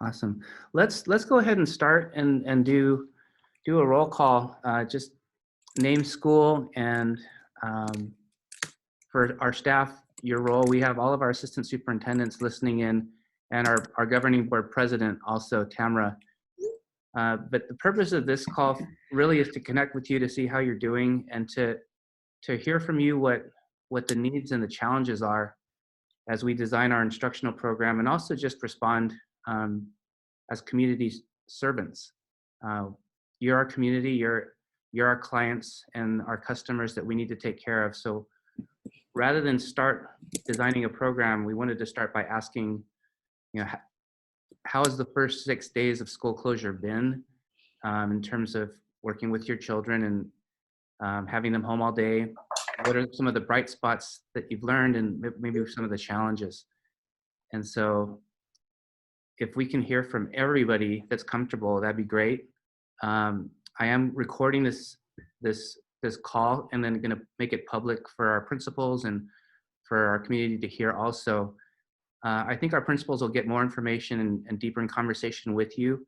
Awesome. Let's go ahead and start and do a roll call. Just name, school, and for our staff, your role. We have all of our assistant superintendents listening in, and our governing board president also, Tamara. But the purpose of this call really is to connect with you to see how you're doing and to hear from you what the needs and the challenges are as we design our instructional program, and also just respond as community servants. You're our community, you're our clients and our customers that we need to take care of. So rather than start designing a program, we wanted to start by asking, how has the first 6 days of school closure been in terms of working with your children and having them home all day? What are some of the bright spots that you've learned, and maybe some of the challenges? And so if we can hear from everybody that's comfortable, that'd be great. I am recording this call and then going to make it public for our principals and for our community to hear also. I think our principals will get more information and deeper in conversation with you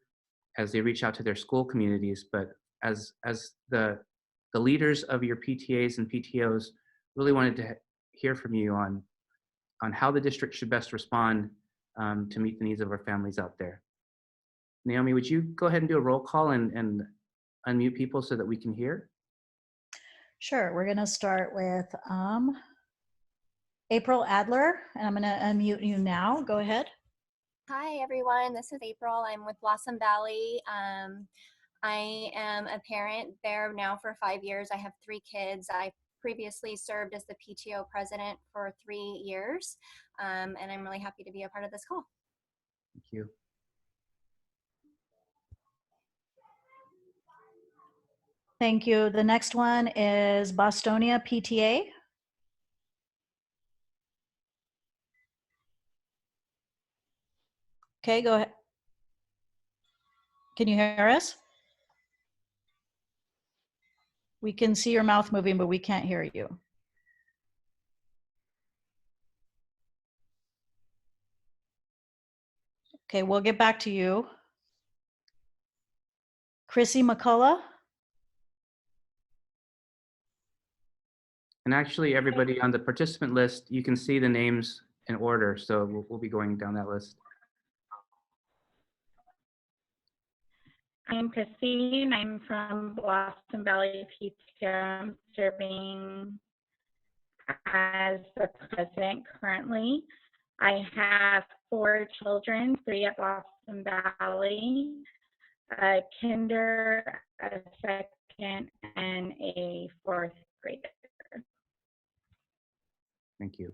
as they reach out to their school communities. But as the leaders of your PTAs and PTOs, really wanted to hear from you on how the district should best respond to meet the needs of our families out there. Naomi, would you go ahead and do a roll call and unmute people so that we can hear? Sure, we're gonna start with April Adler, and I'm gonna unmute you now. Go ahead. Hi everyone, this is April. I'm with Blossom Valley. I am a parent there now for 5 years. I have 3 kids. I previously served as the PTO president for 3 years, and I'm really happy to be a part of this call. Thank you. Thank you. The next one is Bostonia PTA. Okay, go ahead. Can you hear us? We can see your mouth moving, but we can't hear you. Okay, we'll get back to you. Christie Mccullough. And actually, everybody on the participant list, you can see the names in order, so we'll be going down that list. I'm Christine. I'm from Blossom Valley PTO. I'm serving as the president currently. I have 4 children, 3 at Blossom Valley, a kinder, a second, and a 4th grader. Thank you.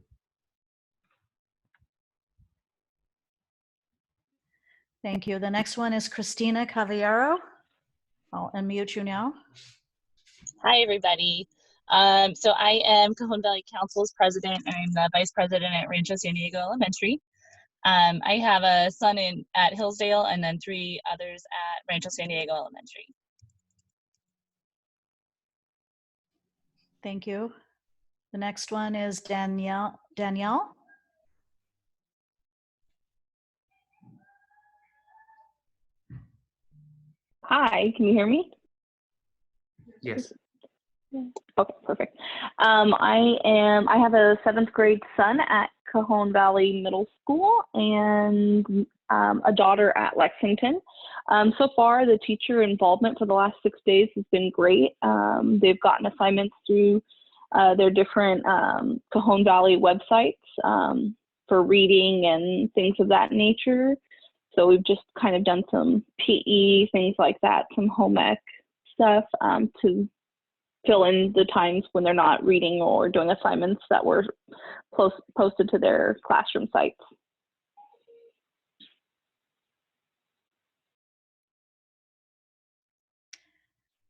Thank you. The next one is Christina Cavallaro. I'll unmute you now. Hi, everybody. So I am Cajon Valley Council's president, and I'm the vice president at Rancho San Diego Elementary. I have a son at Hillsdale and then 3 others at Rancho San Diego Elementary. Thank you. The next one is Danielle. Hi, can you hear me? Yes. Okay, perfect. I have a 7th grade son at Cajon Valley Middle School and a daughter at Lexington. So far, the teacher involvement for the last 6 days has been great. They've gotten assignments through their different Cajon Valley websites for reading and things of that nature. So we've just kind of done some PE, things like that, some home ec stuff to fill in the times when they're not reading or doing assignments that were posted to their classroom sites.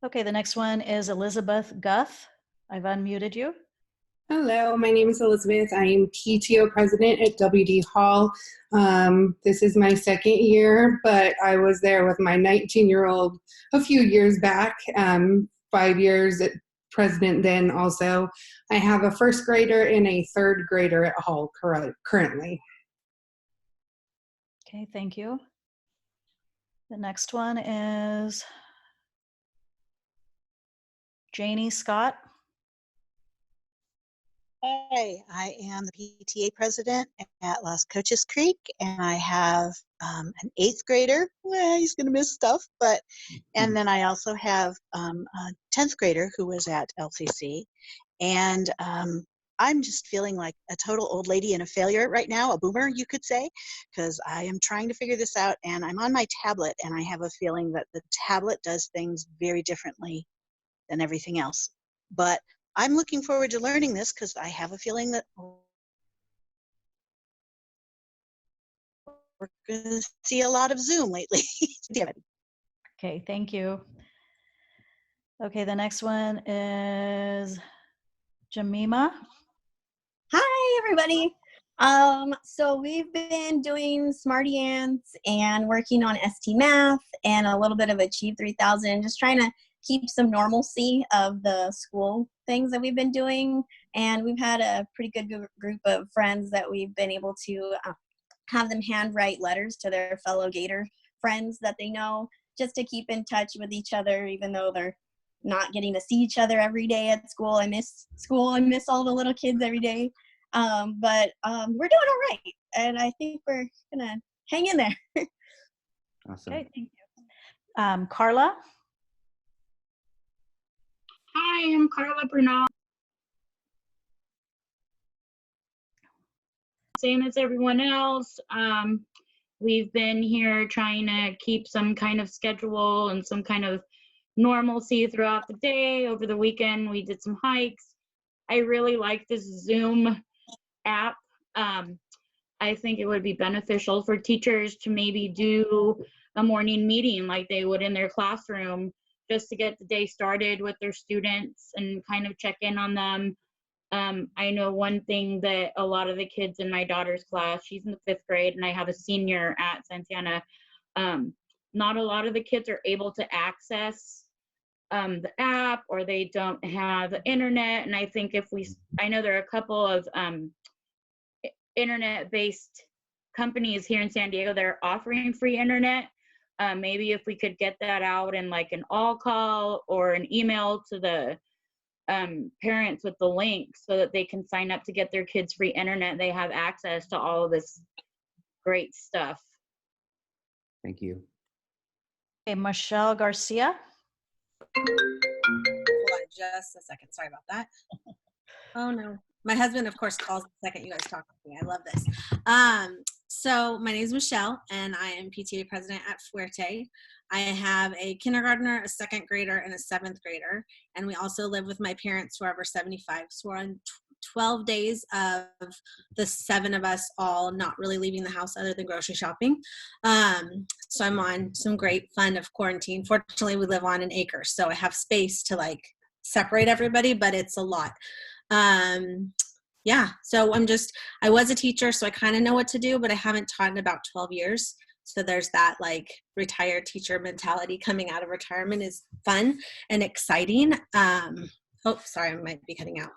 Okay, the next one is Elizabeth Guth. I've unmuted you. Hello, my name is Elizabeth. I am PTO president at WD Hall. This is my 2nd year, but I was there with my 19-year-old a few years back, 5 years at president then also. I have a 1st grader and a 3rd grader at Hall currently. Okay, thank you. The next one is Janey Scott. Hi, I am the PTA president at Las Coaches Creek, and I have an 8th grader. Well, he's going to miss stuff, and then I also have a 10th grader who was at LCC, and I'm just feeling like a total old lady and a failure right now, a boomer, you could say, because I am trying to figure this out, and I'm on my tablet, and I have a feeling that the tablet does things very differently than everything else. But I'm looking forward to learning this because I have a feeling that we're going to see a lot of Zoom lately. Damn it. Okay, thank you. Okay, the next one is Jemima. Hi, everybody. So we've been doing Smarty Ants and working on ST Math and a little bit of Achieve 3000, just trying to keep some normalcy of the school things that we've been doing. And we've had a pretty good group of friends that we've been able to have them handwrite letters to their fellow Gator friends that they know, just to keep in touch with each other, even though they're not getting to see each other every day at school. I miss school. I miss all the little kids every day. But we're doing all right. And I think we're going to hang in there. Awesome. Okay, thank you. Carla. Hi, I'm Carla Bernal. Same as everyone else. We've been here trying to keep some kind of schedule and some kind of normalcy throughout the day. Over the weekend, we did some hikes. I really like this Zoom app. I think it would be beneficial for teachers to maybe do a morning meeting like they would in their classroom, just to get the day started with their students and kind of check in on them. I know one thing that a lot of the kids in my daughter's class, she's in the 5th grade and I have a senior at Santana, not a lot of the kids are able to access the app, or they don't have the internet. And I think I know there are a couple of internet-based companies here in San Diego that are offering free internet. Maybe if we could get that out in like an all call or an email to the parents with the link so that they can sign up to get their kids free internet. They have access to all of this great stuff. Thank you. Okay, Michelle Garcia. Hold on just a second. Sorry about that. Oh no. My husband, of course, calls the second you guys talk with me. I love this. So my name is Michelle, and I am PTA president at Fuerte. I have a kindergartner, a 2nd grader, and a 7th grader. And we also live with my parents who are over 75. So we're on 12 days of the 7 of us all not really leaving the house other than grocery shopping. So I'm on some great fun of quarantine. Fortunately, we live on an acre, so I have space to like separate everybody, but it's a lot. Yeah, so I was a teacher, so I kind of know what to do, but I haven't taught in about 12 years. So there's that like retired teacher mentality. Coming out of retirement is fun and exciting. Oh, sorry, I might be cutting out.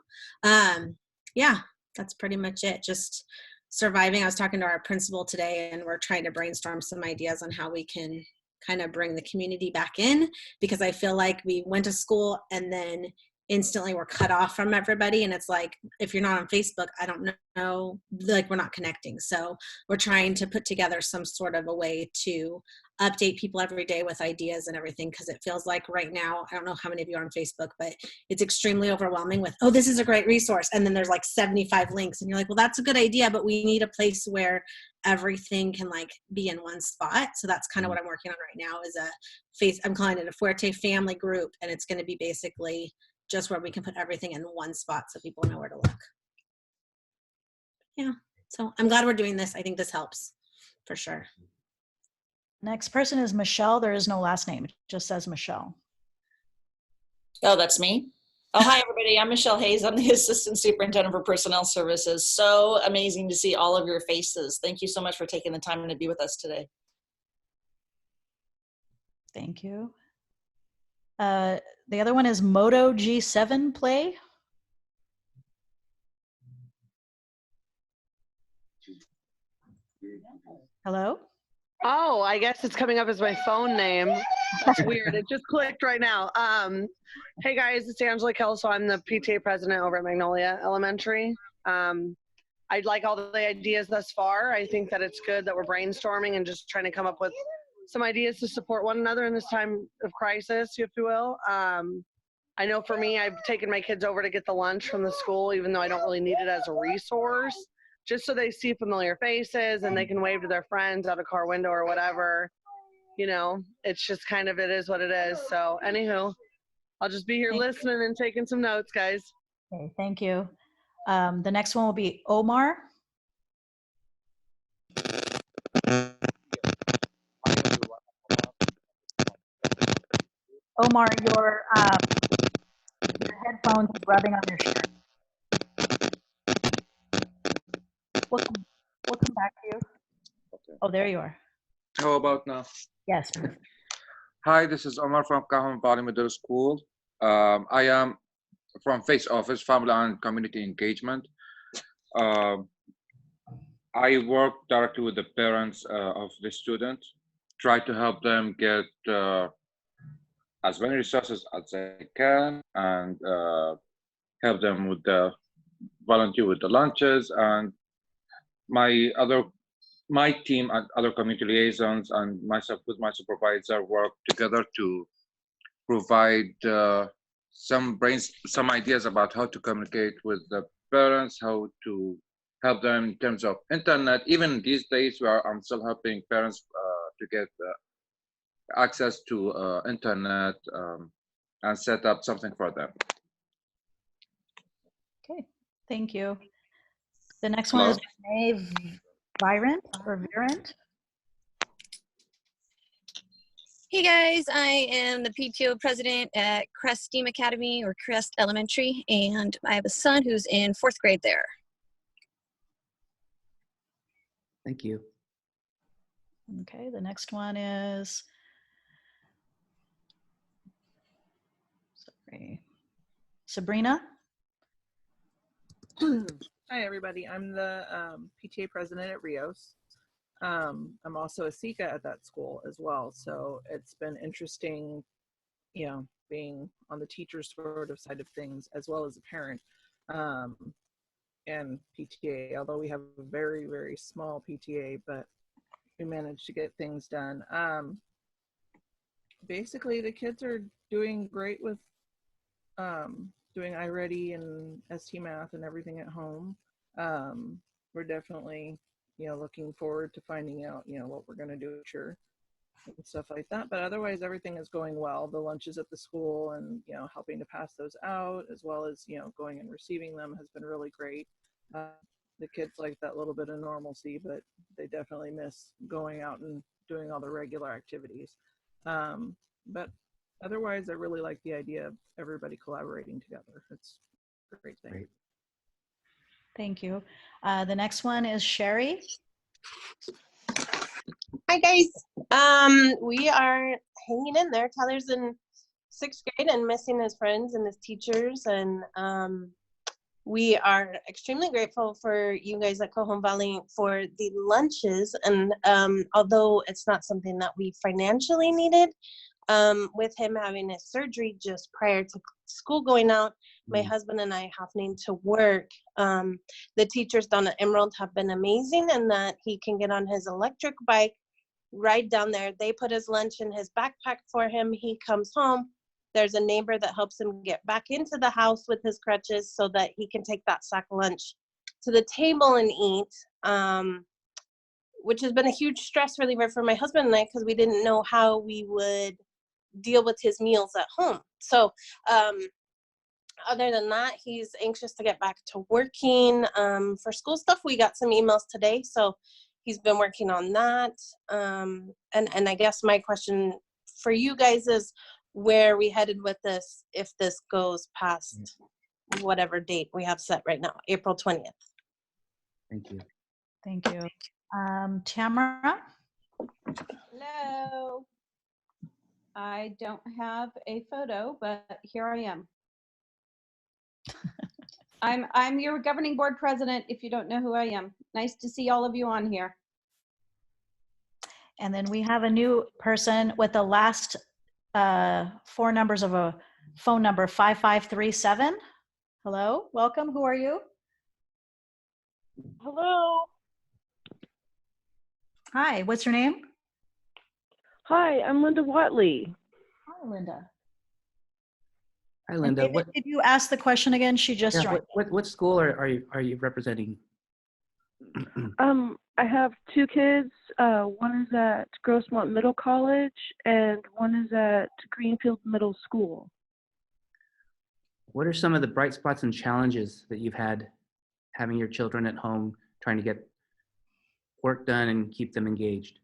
Yeah, that's pretty much it. Just surviving. I was talking to our principal today, and we're trying to brainstorm some ideas on how we can kind of bring the community back in, because I feel like we went to school and then instantly we're cut off from everybody. And it's like, if you're not on Facebook, I don't know, like we're not connecting. So we're trying to put together some sort of a way to update people every day with ideas and everything. Cause it feels like right now, I don't know how many of you are on Facebook, but it's extremely overwhelming with, oh, this is a great resource. And then there's like 75 links and you're like, well, that's a good idea, but we need a place where everything can like be in one spot. So that's kind of what I'm working on right now is I'm calling it a Fuerte family group. And it's going to be basically just where we can put everything in one spot so people know where to look. Yeah, so I'm glad we're doing this. I think this helps for sure. Next person is Michelle. There is no last name. It just says Michelle. Oh, that's me. Oh, hi, everybody. I'm Michelle Hayes. I'm the Assistant Superintendent for Personnel Services. So amazing to see all of your faces. Thank you so much for taking the time to be with us today. Thank you. The other one is Moto G7 Play. Hello? Oh, I guess it's coming up as my phone name. That's weird. It just clicked right now. Hey guys, it's Angela Kelso. I'm the PTA president over at Magnolia Elementary. I like all the ideas thus far. I think that it's good that we're brainstorming and just trying to come up with some ideas to support one another in this time of crisis, if you will. I know for me, I've taken my kids over to get the lunch from the school, even though I don't really need it as a resource, just so they see familiar faces and they can wave to their friends out a car window or whatever. You know, it's just kind of, it is what it is. So anywho, I'll just be here listening and taking some notes, guys. Okay, thank you. The next one will be Omar. Omar, your headphones is rubbing on your shirt. We'll come back to you. Oh, there you are. How about now? Yes, perfect. Hi, this is Omar from Cajon Valley Middle School. I am from FACE Office, Family and Community Engagement. I work directly with the parents of the students, try to help them get as many resources as they can, and help them with the volunteer with the lunches, and my team and other community liaisons and myself with my supervisor work together to provide some ideas about how to communicate with the parents, how to help them in terms of internet. Even these days, I'm still helping parents to get access to internet and set up something for them. Okay, thank you. The next one is Renee Virant or Virant. Hey guys, I am the PTO president at Christie Academy or Crest Elementary, and I have a son who's in 4th grade there. Thank you. Okay, the next one is, sorry, Sabrina. Hi, everybody. I'm the PTA president at Rios. I'm also a SICA at that school as well. So it's been interesting, you know, being on the teacher sort of side of things as well as a parent and PTA, although we have a very, very small PTA, but we managed to get things done. Basically, the kids are doing great with doing iReady and ST Math and everything at home. We're definitely, you know, looking forward to finding out, you know, what we're going to do and stuff like that. But otherwise, everything is going well. The lunches at the school and, you know, helping to pass those out, as well as, you know, going and receiving them has been really great. The kids like that little bit of normalcy, but they definitely miss going out and doing all the regular activities. But otherwise, I really like the idea of everybody collaborating together. It's a great thing. Great. Thank you. The next one is Sherry. Hi guys. We are hanging in there. Tyler's in 6th grade and missing his friends and his teachers, and we are extremely grateful for you guys at Cajon Valley for the lunches. And although it's not something that we financially needed, with him having his surgery just prior to school going out, my husband and I having to work, the teachers down at Emerald have been amazing in that he can get on his electric bike, ride down there. They put his lunch in his backpack for him. He comes home. There's a neighbor that helps him get back into the house with his crutches so that he can take that sack lunch to the table and eat, which has been a huge stress reliever for my husband and I, because we didn't know how we would deal with his meals at home. So other than that, he's anxious to get back to working. For school stuff, we got some emails today, so he's been working on that. And I guess my question for you guys is, where are we headed with this if this goes past whatever date we have set right now, April 20th? Thank you. Thank you. Tamara. Hello. I don't have a photo, but here I am. I'm your governing board president, if you don't know who I am. Nice to see all of you on here. And then we have a new person with the last four numbers of a phone number, 5537. Hello, welcome. Who are you? Hello. Hi, what's your name? Hi, I'm Linda Watley. Hi, Linda. Hi, Linda. David, did you ask the question again? She just Yeah, joined. what school are you representing? I have two kids. One is at Grossmont Middle College and one is at Greenfield Middle School. What are some of the bright spots and challenges that you've had having your children at home, trying to get work done and keep them engaged?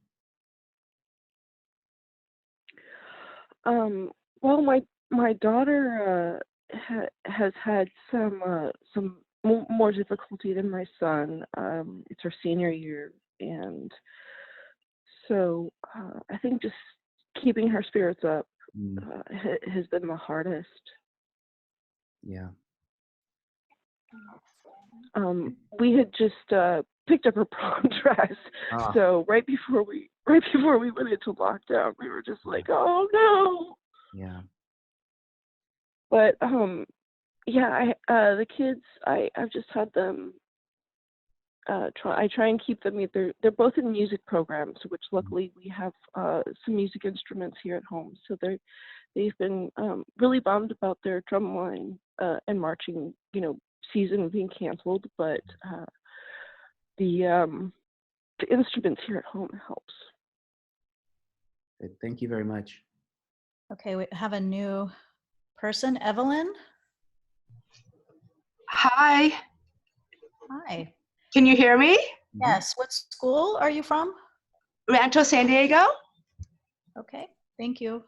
Well, my daughter has had some more difficulty than my son. It's her senior year, and so I think just keeping her spirits up has been the hardest. Yeah. We had just picked up her prom dress, so right before we went into lockdown, we were just like, oh no. Yeah. But yeah, the kids, I've just had them. I try and keep them. They're both in music programs, which luckily we have some music instruments here at home. So they've been really bummed about their drumline and marching, season being canceled. But the instruments here at home helps. Good. Thank you very much. Okay, we have a new person, Evelyn. Hi. Hi. Can you hear me? Yes. What school are you from? Rancho San Diego. Okay, thank you.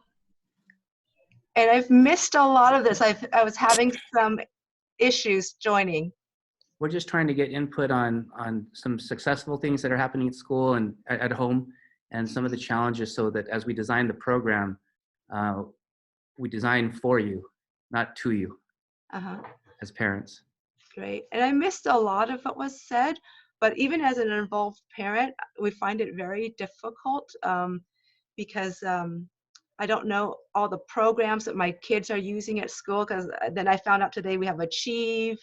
And I've missed a lot of this. I was having some issues joining. We're just trying to get input on some successful things that are happening at school and at home, and some of the challenges, so that as we design the program, we design for you, not to you, as parents. Great. And I missed a lot of what was said, but even as an involved parent, we find it very difficult because I don't know all the programs that my kids are using at school, because then I found out today we have Achieve,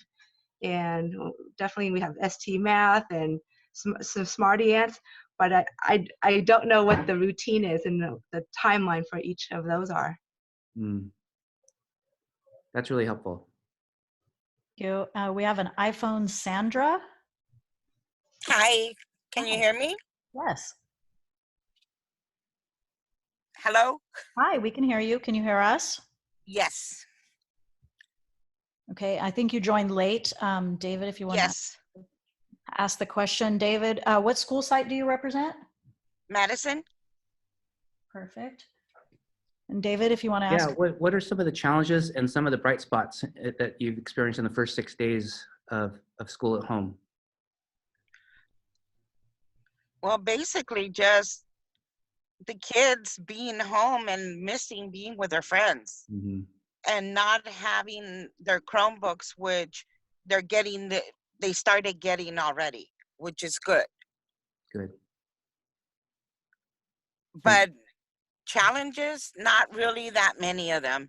and definitely we have ST Math and some Smarty Ants, but I don't know what the routine is and the timeline for each of those are. That's really helpful. You. We have an iPhone, Sandra. Hi, can you hear me? Yes. Hello? Hi, we can hear you. Can you hear us? Yes. Okay, I think you joined late. David, if you want to ask the question. David, what school site do you represent? Madison. Perfect. And David, if you want to ask. Yeah, what are some of the challenges and some of the bright spots that you've experienced in the first 6 days of school at home? Well, basically just the kids being home and missing being with their friends and not having their Chromebooks, which they started getting already, which is good. Good. But challenges, not really that many of them,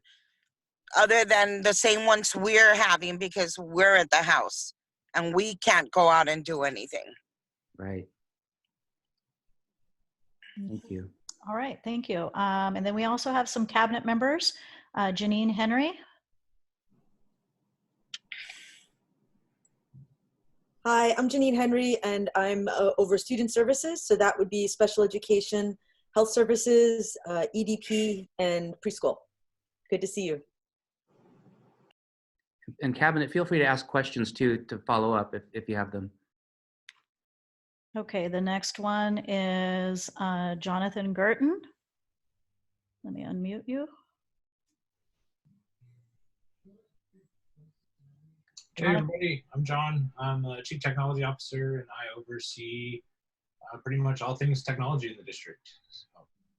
other than the same ones we're having because we're at the house and we can't go out and do anything. Right. Thank you. All right, thank you. And then we also have some cabinet members. Janine Henry. Hi, I'm Janine Henry, and I'm over student services. So that would be special education, health services, EDP, and preschool. Good to see you. And cabinet, feel free to ask questions too, to follow up if you have them. Okay, the next one is Jonathan Girton. Let me unmute you. Hey everybody, I'm John. I'm a Chief Technology Officer and I oversee pretty much all things technology in the district. So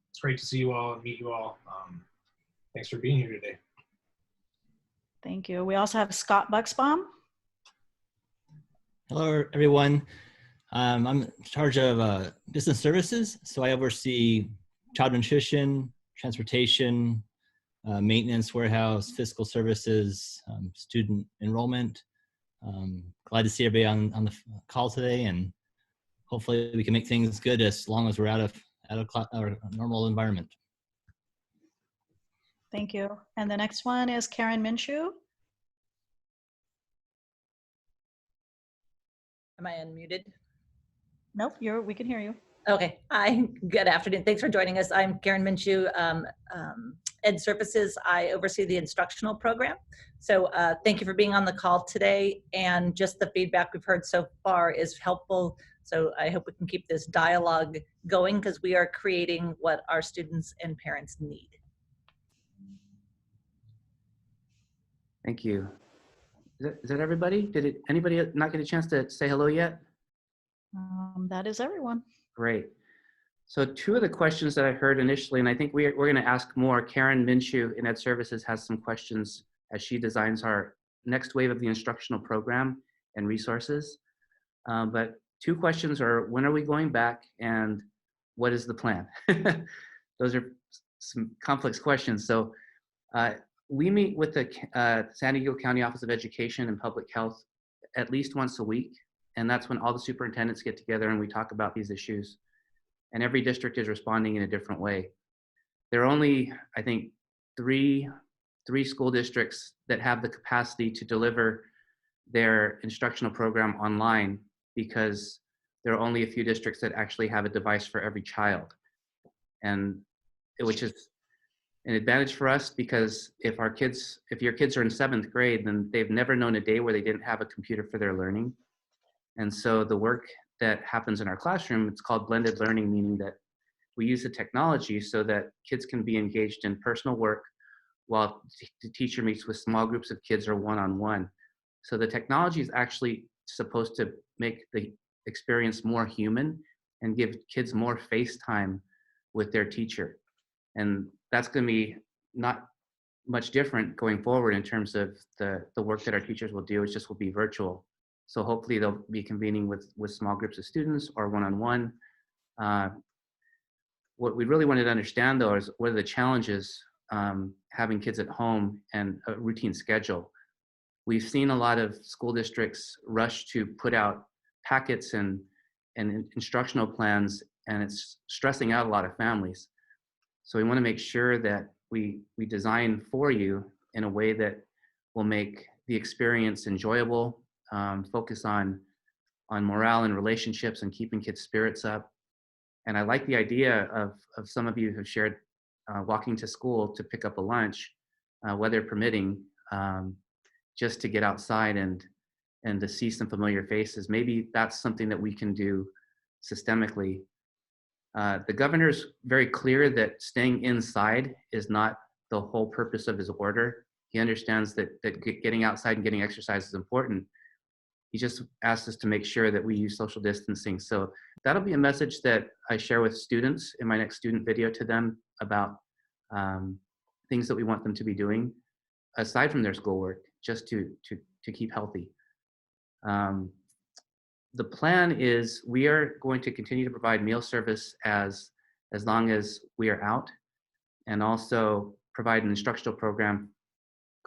it's great to see you all and meet you all. Thanks for being here today. Thank you. We also have Scott Bucksbaum. Hello, everyone. I'm in charge of business services, so I oversee child nutrition, transportation, maintenance, warehouse, fiscal services, student enrollment. Glad to see everybody on the call today, and hopefully we can make things good as long as we're out of our normal environment. Thank you. And the next one is Karen Minshew. Am I unmuted? Nope, we can hear you. Okay. Hi, good afternoon. Thanks for joining us. I'm Karen Minshew, Ed Services. I oversee the instructional program. So thank you for being on the call today. And just the feedback we've heard so far is helpful. So I hope we can keep this dialogue going because we are creating what our students and parents need. Thank you. Is that everybody? Did anybody not get a chance to say hello yet? That is everyone. Great. So two of the questions that I heard initially, and I think we're going to ask more, Karen Minshew in Ed Services has some questions as she designs our next wave of the instructional program and resources. But two questions are, when are we going back and what is the plan? Those are some complex questions. So we meet with the San Diego County Office of Education and Public Health at least once a week. And that's when all the superintendents get together and we talk about these issues. And every district is responding in a different way. There are only, I think, three school districts that have the capacity to deliver their instructional program online because there are only a few districts that actually have a device for every child. And which is an advantage for us because if your kids are in 7th grade, then they've never known a day where they didn't have a computer for their learning. And so the work that happens in our classroom, it's called blended learning, meaning that we use the technology so that kids can be engaged in personal work while the teacher meets with small groups of kids or one-on-one. So the technology is actually supposed to make the experience more human and give kids more face time with their teacher. And that's going to be not much different going forward in terms of the work that our teachers will do. It just will be virtual. So hopefully they'll be convening with small groups of students or one-on-one. What we really wanted to understand though is what are the challenges having kids at home and a routine schedule. We've seen a lot of school districts rush to put out packets and instructional plans, and it's stressing out a lot of families. So we want to make sure that we design for you in a way that will make the experience enjoyable, focus on morale and relationships and keeping kids' spirits up. And I like the idea of some of you who shared walking to school to pick up a lunch, weather permitting, just to get outside and to see some familiar faces. Maybe that's something that we can do systemically. The governor's very clear that staying inside is not the whole purpose of his order. He understands that getting outside and getting exercise is important. He just asked us to make sure that we use social distancing. So that'll be a message that I share with students in my next student video to them about things that we want them to be doing aside from their schoolwork, just to keep healthy. The plan is we are going to continue to provide meal service as long as we are out, and also provide an instructional program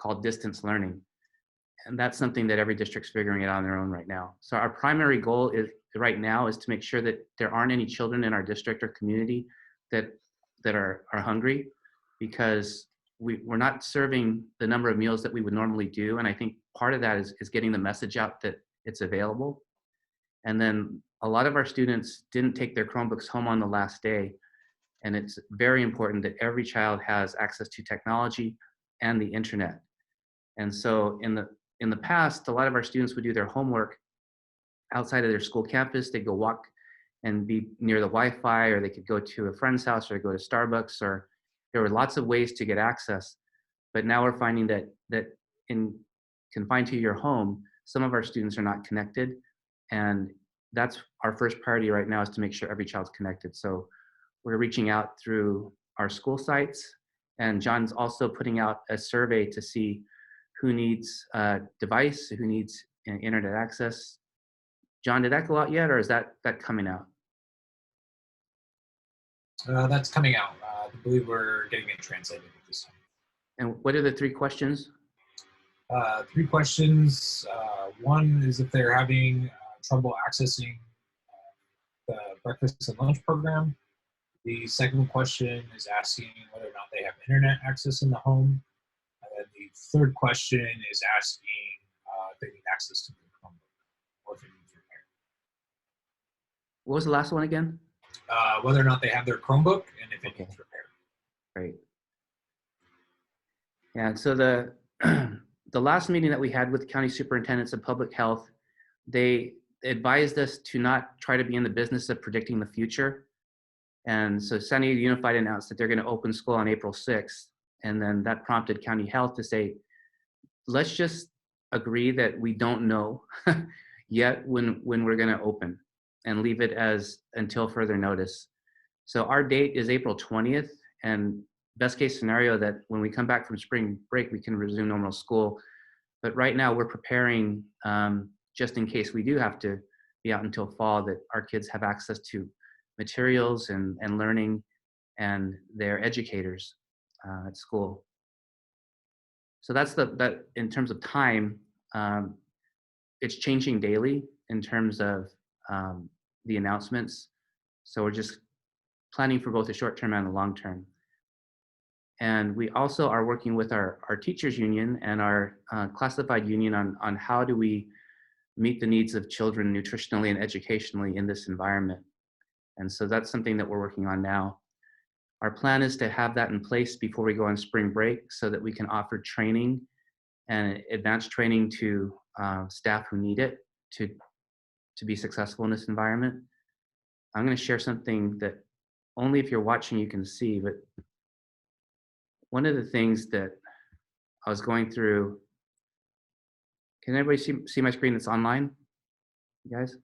called distance learning. And that's something that every district's figuring it out on their own right now. So our primary goal is right now is to make sure that there aren't any children in our district or community that are hungry, because we're not serving the number of meals that we would normally do. And I think part of that is getting the message out that it's available. And then a lot of our students didn't take their Chromebooks home on the last day. And it's very important that every child has access to technology and the internet. And so in the past, a lot of our students would do their homework outside of their school campus. They'd go walk and be near the Wi-Fi, or they could go to a friend's house or go to Starbucks, or there were lots of ways to get access. But now we're finding that in confined to your home, some of our students are not connected. And that's our first priority right now, is to make sure every child's connected. So we're reaching out through our school sites, and John's also putting out a survey to see who needs a device, who needs internet access. John, did that go out yet, or is that coming out? That's coming out. I believe we're getting it translated at this time. And what are the 3 questions? 3 questions. One is if they're having trouble accessing the breakfast and lunch program. The second question is asking whether or not they have internet access in the home. And then the third question is asking if they need access to the Chromebook or if it needs repair. What was the last one again? Whether or not they have their Chromebook and if it needs repair. Great. Yeah, and so the the last meeting that we had with county superintendents of public health, they advised us to not try to be in the business of predicting the future. And so San Diego Unified announced that they're going to open school on April 6th. And then that prompted county health to say, let's just agree that we don't know yet when we're going to open, and leave it as until further notice. So our date is April 20th, and best case scenario that when we come back from spring break, we can resume normal school. But right now we're preparing just in case we do have to be out until fall, that our kids have access to materials and learning and their educators at school. So that's that in terms of time, it's changing daily in terms of the announcements. So we're just planning for both the short term and the long term. And we also are working with our teachers union and our classified union on how do we meet the needs of children nutritionally and educationally in this environment. And so that's something that we're working on now. Our plan is to have that in place before we go on spring break so that we can offer training and advanced training to staff who need it to be successful in this environment. I'm going to share something that only if you're watching you can see, but one of the things that I was going through, can everybody see my screen that's online, you guys?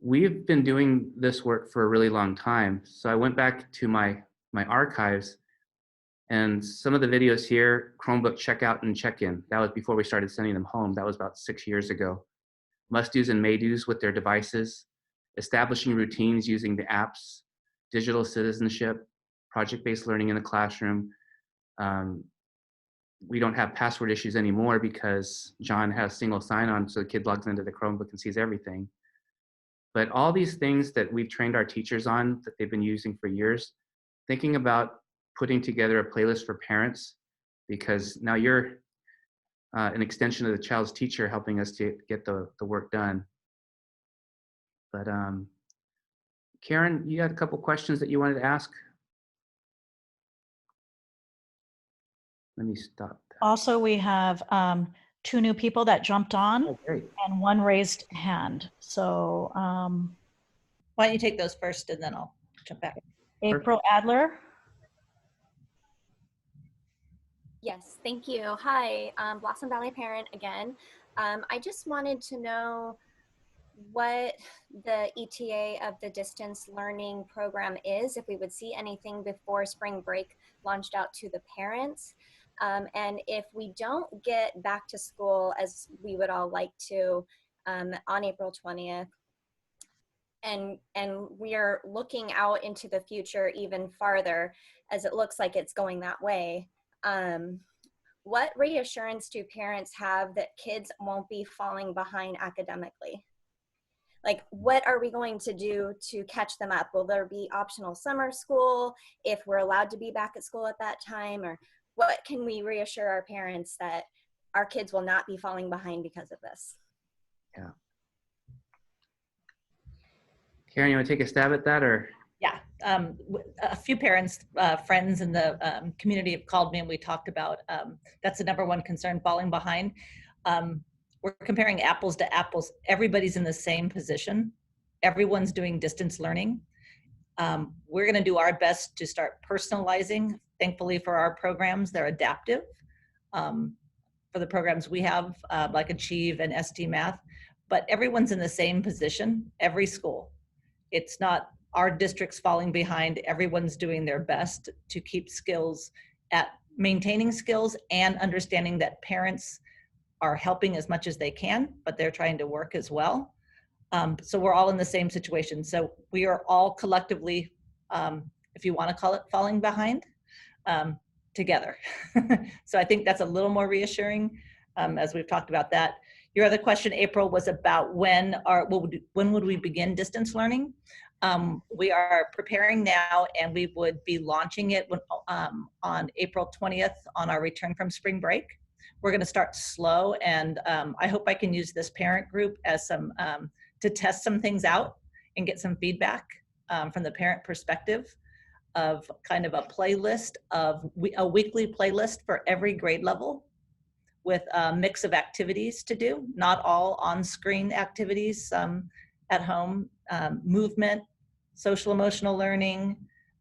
We've been doing this work for a really long time. So I went back to my archives, and some of the videos here, Chromebook checkout and check-in, that was before we started sending them home. That was about 6 years ago. Must-dos and may-dos with their devices, establishing routines using the apps, digital citizenship, project-based learning in the classroom. We don't have password issues anymore because John has single sign-on, so the kid logs into the Chromebook and sees everything. But all these things that we've trained our teachers on that they've been using for years, thinking about putting together a playlist for parents, because now you're an extension of the child's teacher helping us to get the work done. But Karen, you had a couple questions that you wanted to ask? Let me stop. Also, we have 2 new people that jumped on and 1 raised hand. So why don't you take those first and then I'll jump back. April Adler. Yes, thank you. Hi, Blossom Valley parent again. I just wanted to know what the ETA of the distance learning program is, if we would see anything before spring break launched out to the parents. And if we don't get back to school as we would all like to on April 20th, and we are looking out into the future even farther as it looks like it's going that way, what reassurance do parents have that kids won't be falling behind academically? Like, what are we going to do to catch them up? Will there be optional summer school if we're allowed to be back at school at that time? Or what can we reassure our parents that our kids will not be falling behind because of this? Yeah. Karen, you want to take a stab at that, or? Yeah, a few parents, friends in the community have called me and we talked about, that's the #1 concern, falling behind. We're comparing apples to apples. Everybody's in the same position. Everyone's doing distance learning. We're gonna do our best to start personalizing. Thankfully for our programs, they're adaptive. For the programs we have, like Achieve and SD Math, but everyone's in the same position, every school. It's not our district's falling behind. Everyone's doing their best to keep skills at maintaining skills and understanding that parents are helping as much as they can, but they're trying to work as well. So we're all in the same situation. So we are all collectively, if you want to call it, falling behind together. So I think that's a little more reassuring as we've talked about that. Your other question, April, was about when would we begin distance learning? We are preparing now, and we would be launching it on April 20th on our return from spring break. We're going to start slow, and I hope I can use this parent group as some to test some things out and get some feedback from the parent perspective of kind of a playlist of a weekly playlist for every grade level with a mix of activities to do, not all on-screen activities, some at home, movement, social emotional learning,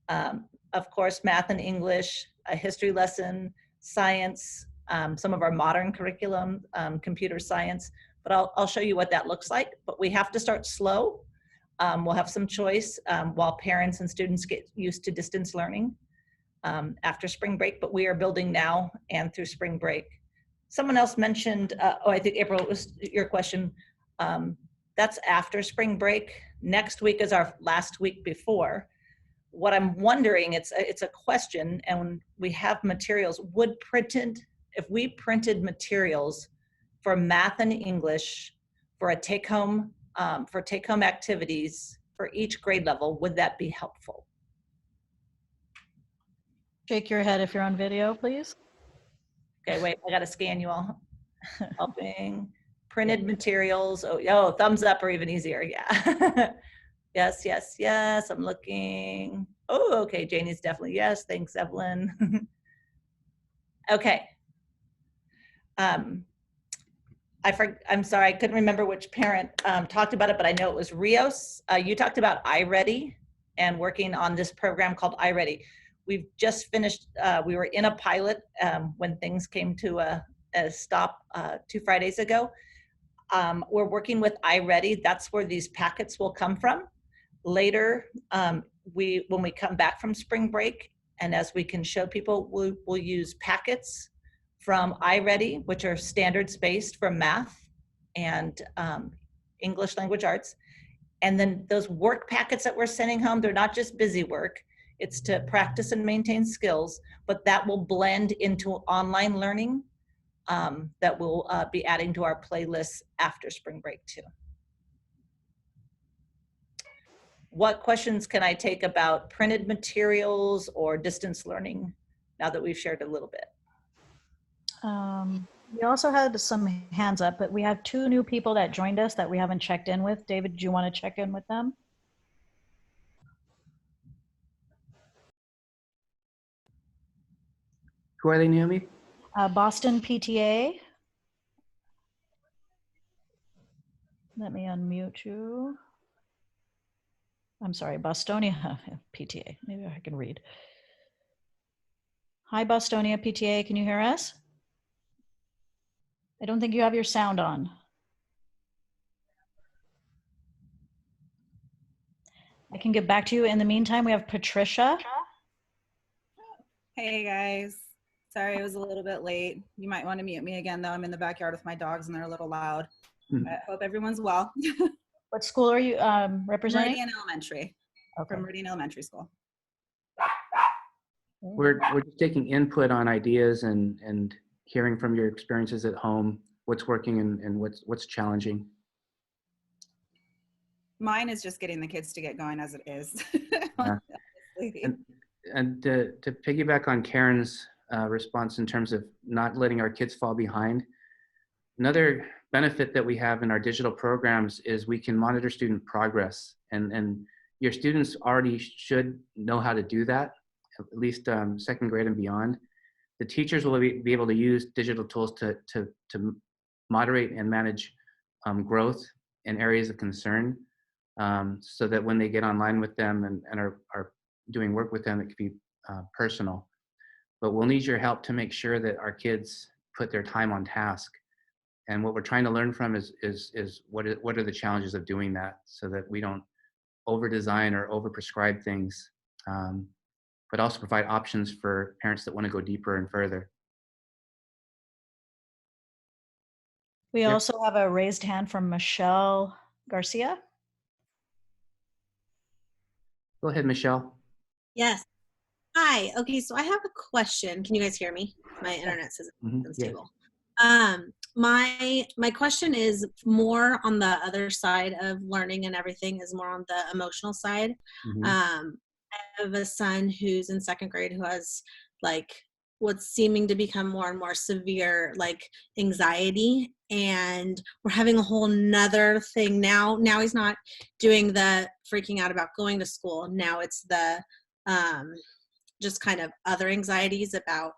of course, math and English, a history lesson, science, some of our modern curriculum, computer science, but I'll show you what that looks like. But we have to start slow. We'll have some choice while parents and students get used to distance learning after spring break, but we are building now and through spring break. Someone else mentioned, I think April, it was your question. That's after spring break. Next week is our last week before. What I'm wondering, it's a question, and when we have materials, if we printed materials for math and English for a take-home, for take-home activities for each grade level, would that be helpful? Shake your head if you're on video, please. Okay, wait, I gotta scan you all. Helping, printed materials. Oh, thumbs up are even easier, yeah. Yes, yes, yes, I'm looking. Oh, okay, Janey's definitely yes, thanks, Evelyn. Okay. I'm sorry, I couldn't remember which parent talked about it, but I know it was Rios. You talked about iReady and working on this program called iReady. We've just finished, we were in a pilot when things came to a stop 2 Fridays ago. We're working with iReady. That's where these packets will come from. Later, when we come back from spring break, and as we can show people, we'll use packets from iReady, which are standards-based for math and English language arts. And then those work packets that we're sending home, they're not just busy work. It's to practice and maintain skills, but that will blend into online learning that we'll be adding to our playlists after spring break too. What questions can I take about printed materials or distance learning now that we've shared a little bit? We also had some hands up, but we have 2 new people that joined us that we haven't checked in with. David, do you want to check in with them? Who are they, Naomi? Boston PTA. Let me unmute you. I'm sorry, Bostonia PTA. Maybe I can read. Hi, Bostonia PTA. Can you hear us? I don't think you have your sound on. I can get back to you. In the meantime, we have Patricia. Hey guys, sorry I was a little bit late. You might want to mute me again though. I'm in the backyard with my dogs and they're a little loud. I hope everyone's well. What school are you representing? Meridian Elementary. Okay. From Meridian Elementary School. We're just taking input on ideas and hearing from your experiences at home, what's working and what's challenging. Mine is just getting the kids to get going as it is. Yeah. And to piggyback on Karen's response in terms of not letting our kids fall behind, another benefit that we have in our digital programs is we can monitor student progress, and your students already should know how to do that, at least second grade and beyond. The teachers will be able to use digital tools to moderate and manage growth in areas of concern, so that when they get online with them and are doing work with them, it can be personal. But we'll need your help to make sure that our kids put their time on task. And what we're trying to learn from is what are the challenges of doing that, so that we don't over-design or over-prescribe things, but also provide options for parents that want to go deeper and further. We also have a raised hand from Michelle Garcia? Go ahead, Michelle. Yes. Hi. Okay, so I have a question. Can you guys hear me? My internet says it's Yes. unstable. My question is more on the other side of learning and everything, is more on the emotional side. I have a son who's in 2nd grade who has like what's seeming to become more and more severe like anxiety, and we're having a whole nother thing now. Now he's not doing the freaking out about going to school. Now it's the just kind of other anxieties about,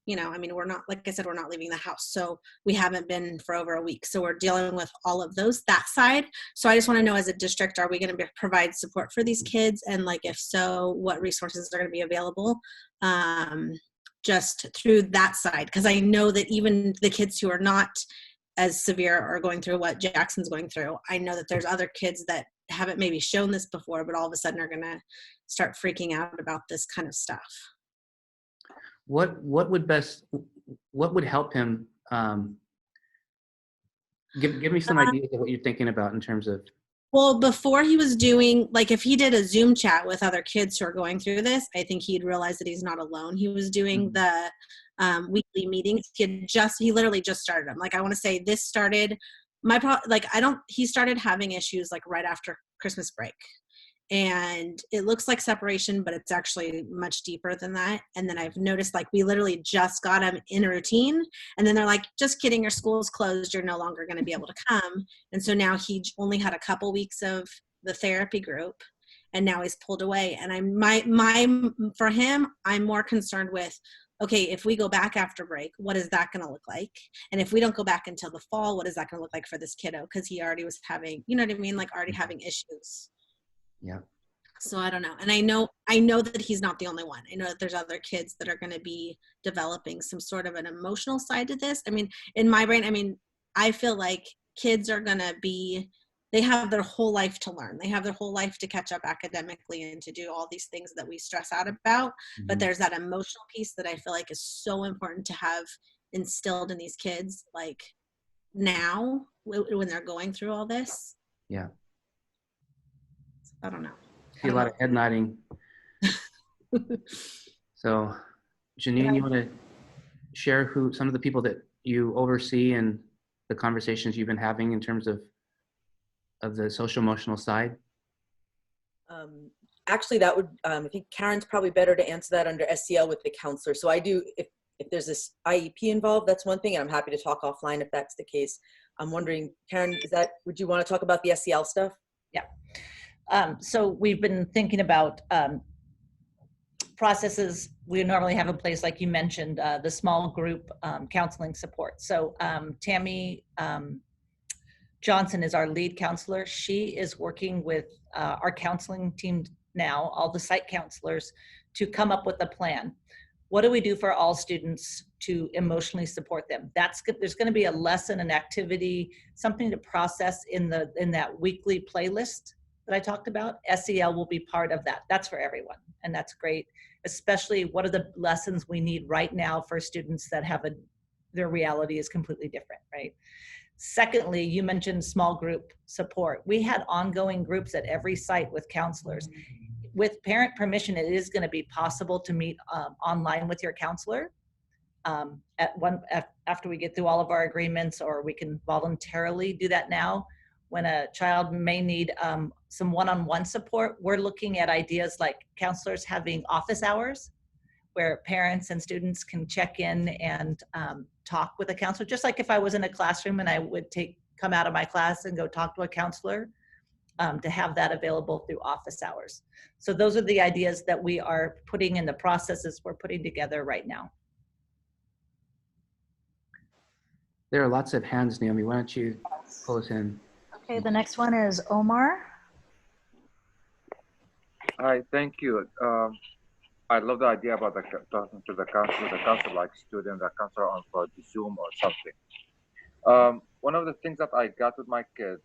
you know, I mean, we're not, like I said, we're not leaving the house. So we haven't been for over a week. So we're dealing with all of those, that side. So I just want to know, as a district, are we going to provide support for these kids? And like, if so, what resources are going to be available just through that side? Because I know that even the kids who are not as severe are going through what Jackson's going through. I know that there's other kids that haven't maybe shown this before, but all of a sudden are going to start freaking out about this kind of stuff. What would help him? Give me some ideas of what you're thinking about in terms of. Well, before he was doing, like, if he did a Zoom chat with other kids who are going through this, I think he'd realize that he's not alone. He was doing the weekly meetings. He literally just started them. Like, I want to say this started, he started having issues like right after Christmas break. And it looks like separation, but it's actually much deeper than that. And then I've noticed, like, we literally just got him in a routine, and then they're like, just kidding, your school's closed, you're no longer going to be able to come. And so now he only had a couple weeks of the therapy group, and now he's pulled away. And for him, I'm more concerned with, okay, if we go back after break, what is that going to look like? And if we don't go back until the fall, what is that going to look like for this kiddo? Because he already was having, you know what I mean? Like, already having issues. Yeah. So I don't know. And I know that he's not the only one. I know that there's other kids that are going to be developing some sort of an emotional side to this. I mean, in my brain, I mean, I feel like kids are going to they have their whole life to learn. They have their whole life to catch up academically and to do all these things that we stress out about. But there's that emotional piece that I feel like is so important to have instilled in these kids, like now when they're going through all this. Yeah. I don't know. See a lot of head nodding. So, Janine, you want to share who some of the people that you oversee and the conversations you've been having in terms of the social emotional side? Actually, that would I think Karen's probably better to answer that under SEL with the counselor. So I do, if there's this IEP involved, that's one thing, and I'm happy to talk offline if that's the case. I'm wondering, Karen, would you want to talk about the SEL stuff? Yeah. So we've been thinking about processes we normally have in place, like you mentioned, the small group counseling support. So Tammy Johnson is our lead counselor. She is working with our counseling team now, all the site counselors, to come up with a plan. What do we do for all students to emotionally support them? There's going to be a lesson, an activity, something to process in that weekly playlist that I talked about. SEL will be part of that. That's for everyone, and that's great. Especially, what are the lessons we need right now for students that have their reality is completely different, right? Secondly, you mentioned small group support. We had ongoing groups at every site with counselors. With parent permission, it is going to be possible to meet online with your counselor after we get through all of our agreements, or we can voluntarily do that now. When a child may need some one-on-one support, we're looking at ideas like counselors having office hours where parents and students can check in and talk with a counselor. Just like if I was in a classroom and I would come out of my class and go talk to a counselor, to have that available through office hours. So those are the ideas that we are putting in the processes we're putting together right now. There are lots of hands, Naomi. Why don't you pull us in? Okay, the next one is Omar. Hi, thank you. I love the idea about talking to the counselor like student, the counselor on for the Zoom or something. One of the things that I got with my kids,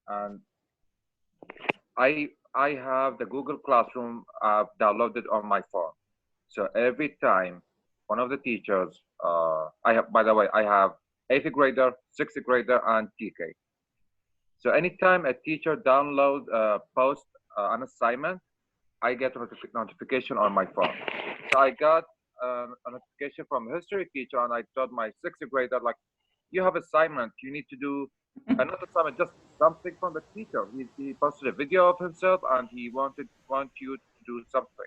and I have the Google Classroom downloaded on my phone. So every time one of the teachers, by the way, I have 8th grader, 6th grader, and TK. So anytime a teacher downloads, posts an assignment, I get a notification on my phone. So I got a notification from a history teacher, and I told my sixth grader, like, you have assignment, you need to do another assignment, just something from the teacher. He posted a video of himself, and he want you to do something.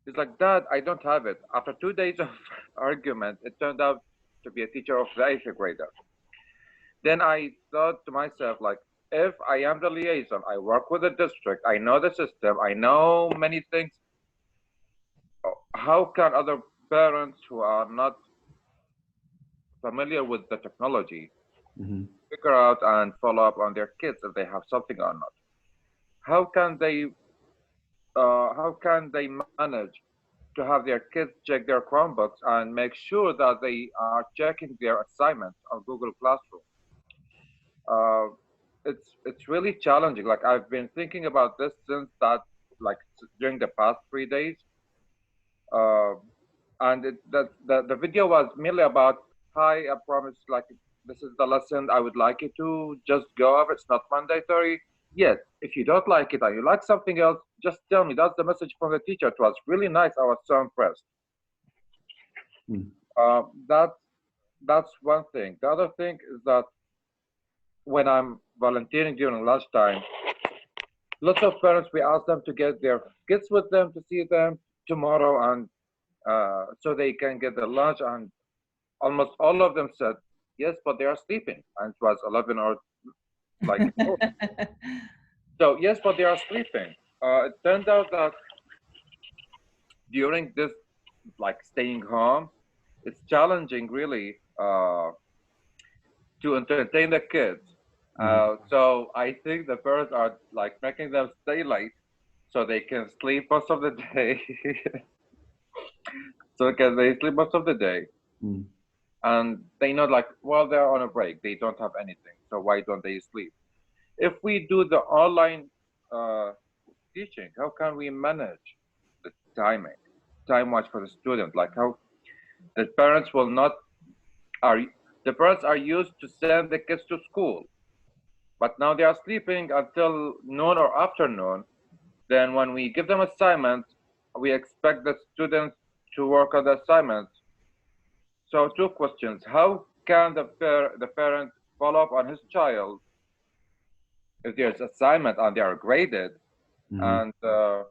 He's like, Dad, I don't have it. After 2 days of argument, it turned out to be a teacher of the eighth grader. Then I thought to myself, like, if I am the liaison, I work with the district, I know the system, I know many things, how can other parents who are not familiar with the technology figure out and follow up on their kids if they have something or not? How can they manage to have their kids check their Chromebooks and make sure that they are checking their assignments on Google Classroom? It's really challenging. Like, I've been thinking about this since that, like, during the past 3 days. And the video was merely about, hi, I promise, like, this is the lesson, I would like you to just go over. It's not mandatory. Yes, if you don't like it and you like something else, just tell me. That's the message from the teacher. It was really nice. I was so impressed. That's one thing. The other thing is that when I'm volunteering during lunchtime, lots of parents, we ask them to get their kids with them to see them tomorrow, and so they can get their lunch, and almost all of them said, yes, but they are sleeping. And it was 11 or like, oh. So yes, but they are sleeping. It turned out that during this, like, staying home, it's challenging really to entertain the kids. So I think the parents are, like, making them stay late so they can sleep most of the day. So can they sleep most of the day? And they know, like, well, they're on a break. They don't have anything. So why don't they sleep? If we do the online teaching, how can we manage the time-wise for the student? Like, how the parents will not, the parents are used to send the kids to school, but now they are sleeping until noon or afternoon. Then when we give them assignments, we expect the students to work on the assignments. So 2 questions. How can the parent follow up on his child if there's assignment and they are graded? And how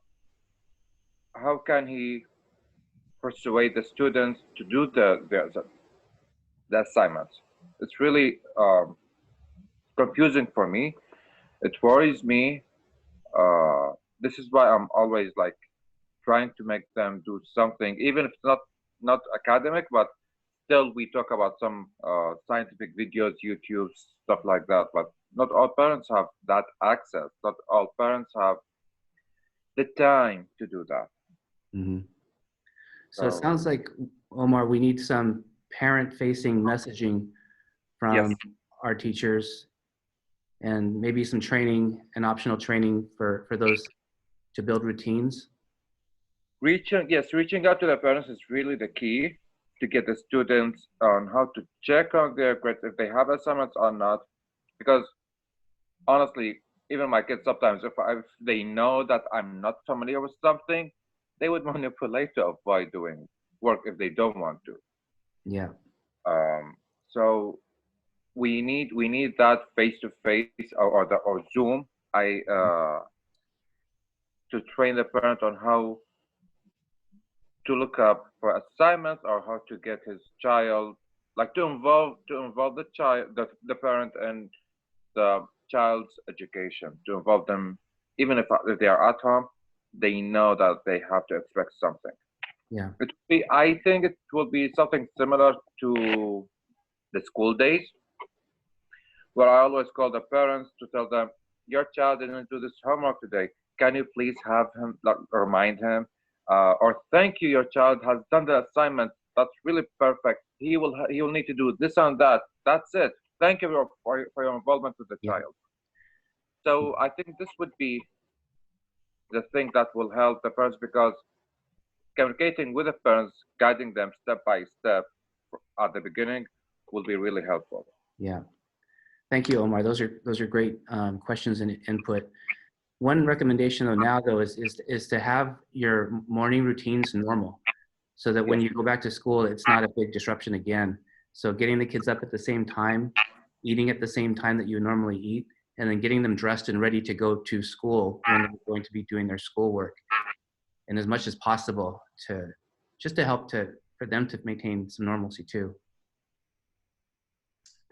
can he persuade the students to do the assignments? It's really confusing for me. It worries me. This is why I'm always, like, trying to make them do something, even if it's not academic, but still we talk about some scientific videos, YouTube, stuff like that. But not all parents have that access. Not all parents have the time to do that. So it sounds like, Omar, we need some parent-facing messaging from our teachers, and maybe some training and optional training for those to build routines. Reaching out to the parents is really the key to get the students on how to check on their grades, if they have assignments or not. Because honestly, even my kids sometimes, if they know that I'm not familiar with something, they would manipulate to avoid doing work if they don't want to. Yeah. So we need that face-to-face or Zoom. To train the parent on how to look up for assignments, or how to get his child, like, to involve the child, the parent, and the child's education, to involve them, even if they are at home, they know that they have to expect something. Yeah. I think it will be something similar to the school days, where I always call the parents to tell them, your child didn't do this homework today. Can you please have him, like, remind him? Or thank you, your child has done the assignment. That's really perfect. He will need to do this and that. That's it. Thank you for your involvement with the child. So I think this would be the thing that will help the parents, because communicating with the parents, guiding them step by step at the beginning, will be really helpful. Yeah. Thank you, Omar. Those are great questions and input. One recommendation though now though is to have your morning routines normal, so that when you go back to school, it's not a big disruption again. So getting the kids up at the same time, eating at the same time that you normally eat, and then getting them dressed and ready to go to school when they're going to be doing their schoolwork, and as much as possible to just to help for them to maintain some normalcy too.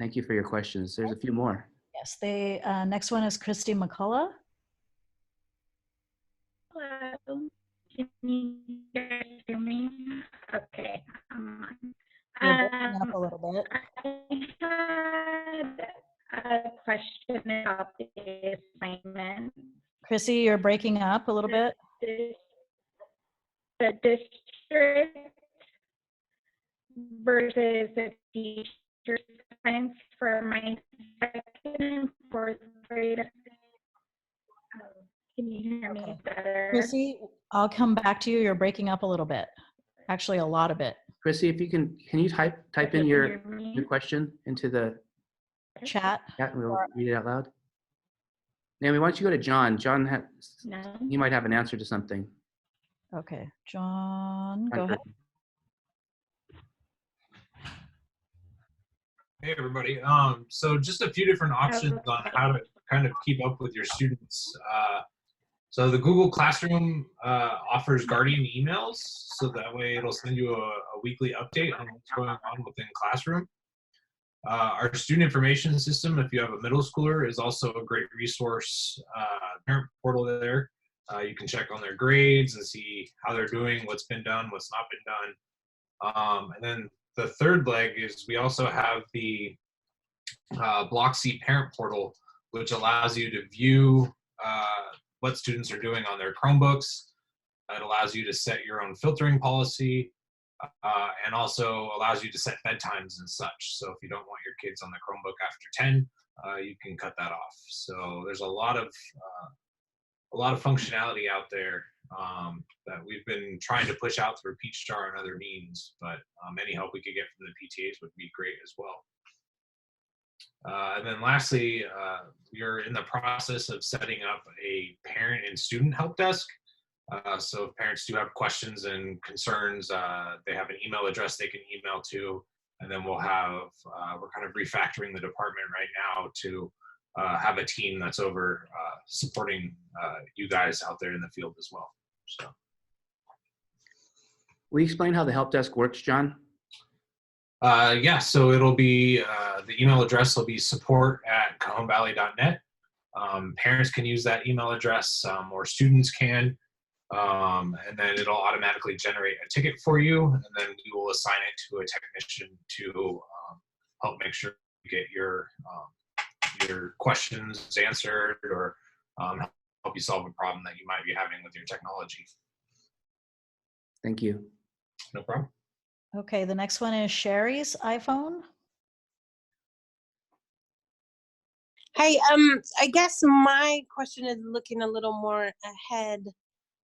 Thank you for your questions. There's a few more. Yes, the next one is Christie Mccullough. Hello. Can you guys hear me? Okay. You're breaking up a little bit. I had a question about the assignment. Chrissy, you're breaking up a little bit. The district versus the teacher science for my second and fourth grade. Can you hear me better? Chrissy, I'll come back to you. You're breaking up a little bit. Actually, a lot of it. Chrissy, if you can you type in your question into the chat? Yeah, and we'll read it out loud. Naomi, why don't you go to John? John, he might have an answer to something. Okay, John, go ahead. Hey everybody. So just a few different options on how to kind of keep up with your students. So the Google Classroom offers Guardian emails, so that way it'll send you a weekly update on what's going on within Classroom. Our student information system, if you have a middle schooler, is also a great resource. Parent portal there. You can check on their grades and see how they're doing, what's been done, what's not been done. And then the third leg is we also have the Block C parent portal, which allows you to view what students are doing on their Chromebooks. It allows you to set your own filtering policy and also allows you to set bedtimes and such. So if you don't want your kids on the Chromebook after 10, you can cut that off. So there's a lot of functionality out there that we've been trying to push out through PeachStar and other means, but any help we could get from the PTAs would be great as well. And then lastly, we're in the process of setting up a parent and student help desk. So if parents do have questions and concerns, they have an email address they can email to, and then we'll have, we're kind of refactoring the department right now to have a team that's over supporting you guys out there in the field as well. So, will you explain how the help desk works, John? Yeah, so it'll be, the email address will be support@cajonvalley.net. Parents can use that email address, or students can, and then it'll automatically generate a ticket for you, and then we will assign it to a technician to help make sure you get your questions answered, or help you solve a problem that you might be having with your technology. Thank you. No problem. Okay, the next one is Sherry's iPhone. Hi, I guess my question is looking a little more ahead.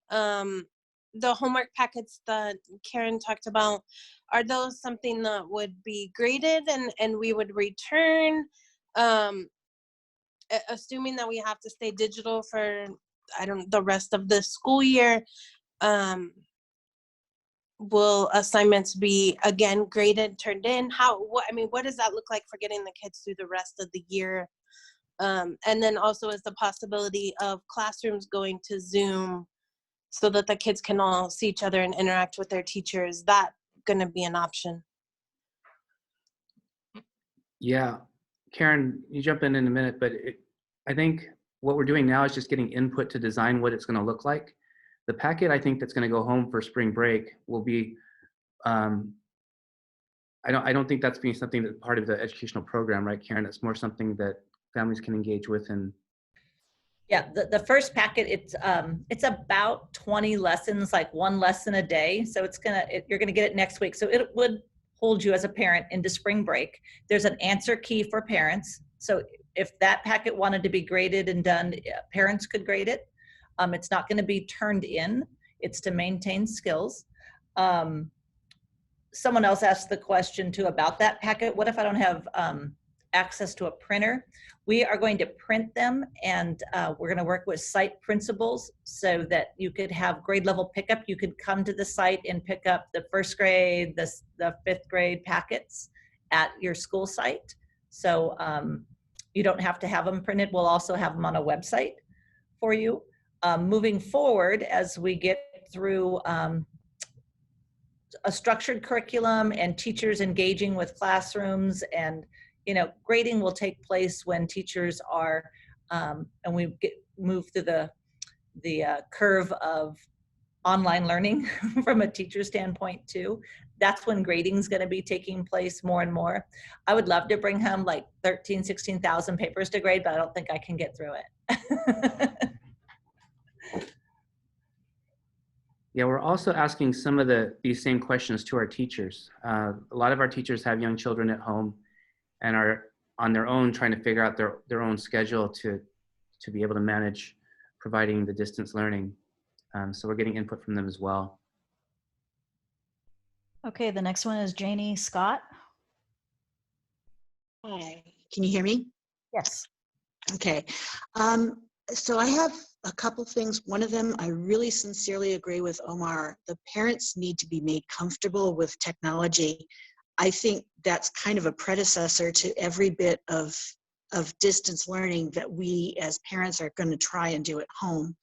The homework packets that Karen talked about, are those something that would be graded and we would return? Assuming that we have to stay digital for, the rest of the school year, will assignments be again graded, turned in? What does that look like for getting the kids through the rest of the year? And then also is the possibility of classrooms going to Zoom so that the kids can all see each other and interact with their teachers. Is that gonna be an option? Yeah, Karen, you jump in a minute, but I think what we're doing now is just getting input to design what it's gonna look like. The packet I think that's gonna go home for spring break will be, I don't think that's being something that's part of the educational program, right, Karen? It's more something that families can engage with. And yeah, the first packet, it's about 20 lessons, like one lesson a day. So you're gonna get it next week. So it would hold you as a parent into spring break. There's an answer key for parents. So if that packet wanted to be graded and done, parents could grade it. It's not gonna be turned in. It's to maintain skills. Someone else asked the question too about that packet. What if I don't have access to a printer. We are going to print them, and we're going to work with site principals so that you could have grade level pickup. You could come to the site and pick up the first grade, the fifth grade packets at your school site. So you don't have to have them printed. We'll also have them on a website for you. Moving forward, as we get through a structured curriculum and teachers engaging with classrooms, and grading will take place when teachers are and we move through the curve of online learning from a teacher standpoint too. That's when grading is going to be taking place more and more. I would love to bring home like 16,000 papers to grade, but I don't think I can get through it. Yeah, we're also asking some of these same questions to our teachers. A lot of our teachers have young children at home and are on their own trying to figure out their own schedule to be able to manage providing the distance learning. So we're getting input from them as well. Okay, the next one is Janey Scott. Hi, can you hear me? Yes. Okay. So I have a couple things. One of them, I really sincerely agree with Omar. The parents need to be made comfortable with technology. I think that's kind of a predecessor to every bit of distance learning that we as parents are going to try and do at home.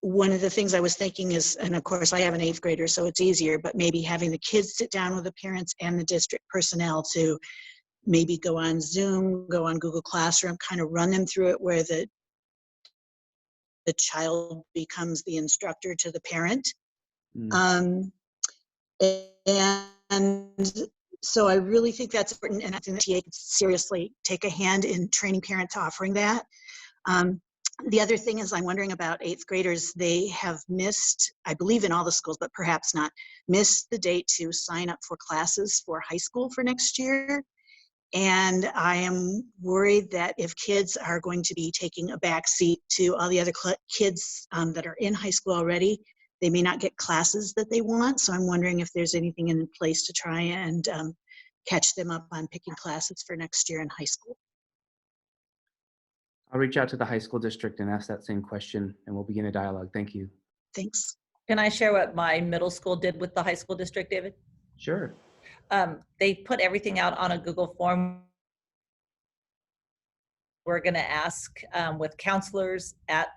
One of the things I was thinking is, and of course I have an 8th grader, so it's easier, but maybe having the kids sit down with the parents and the district personnel to maybe go on Zoom, go on Google Classroom, kind of run them through it where the child becomes the instructor to the parent. And so I really think that's important, and I think that PTA could seriously take a hand in training parents offering that. The other thing is I'm wondering about 8th graders. They have missed, I believe in all the schools, but perhaps not, missed the date to sign up for classes for high school for next year. And I am worried that if kids are going to be taking a back seat to all the other kids that are in high school already, they may not get classes that they want. So I'm wondering if there's anything in place to try and catch them up on picking classes for next year in high school. I'll reach out to the high school district and ask that same question, and we'll begin a dialogue. Thank you. Thanks. Can I share what my middle school did with the high school district, David? Sure. They put everything out on a Google form. We're going to ask with counselors at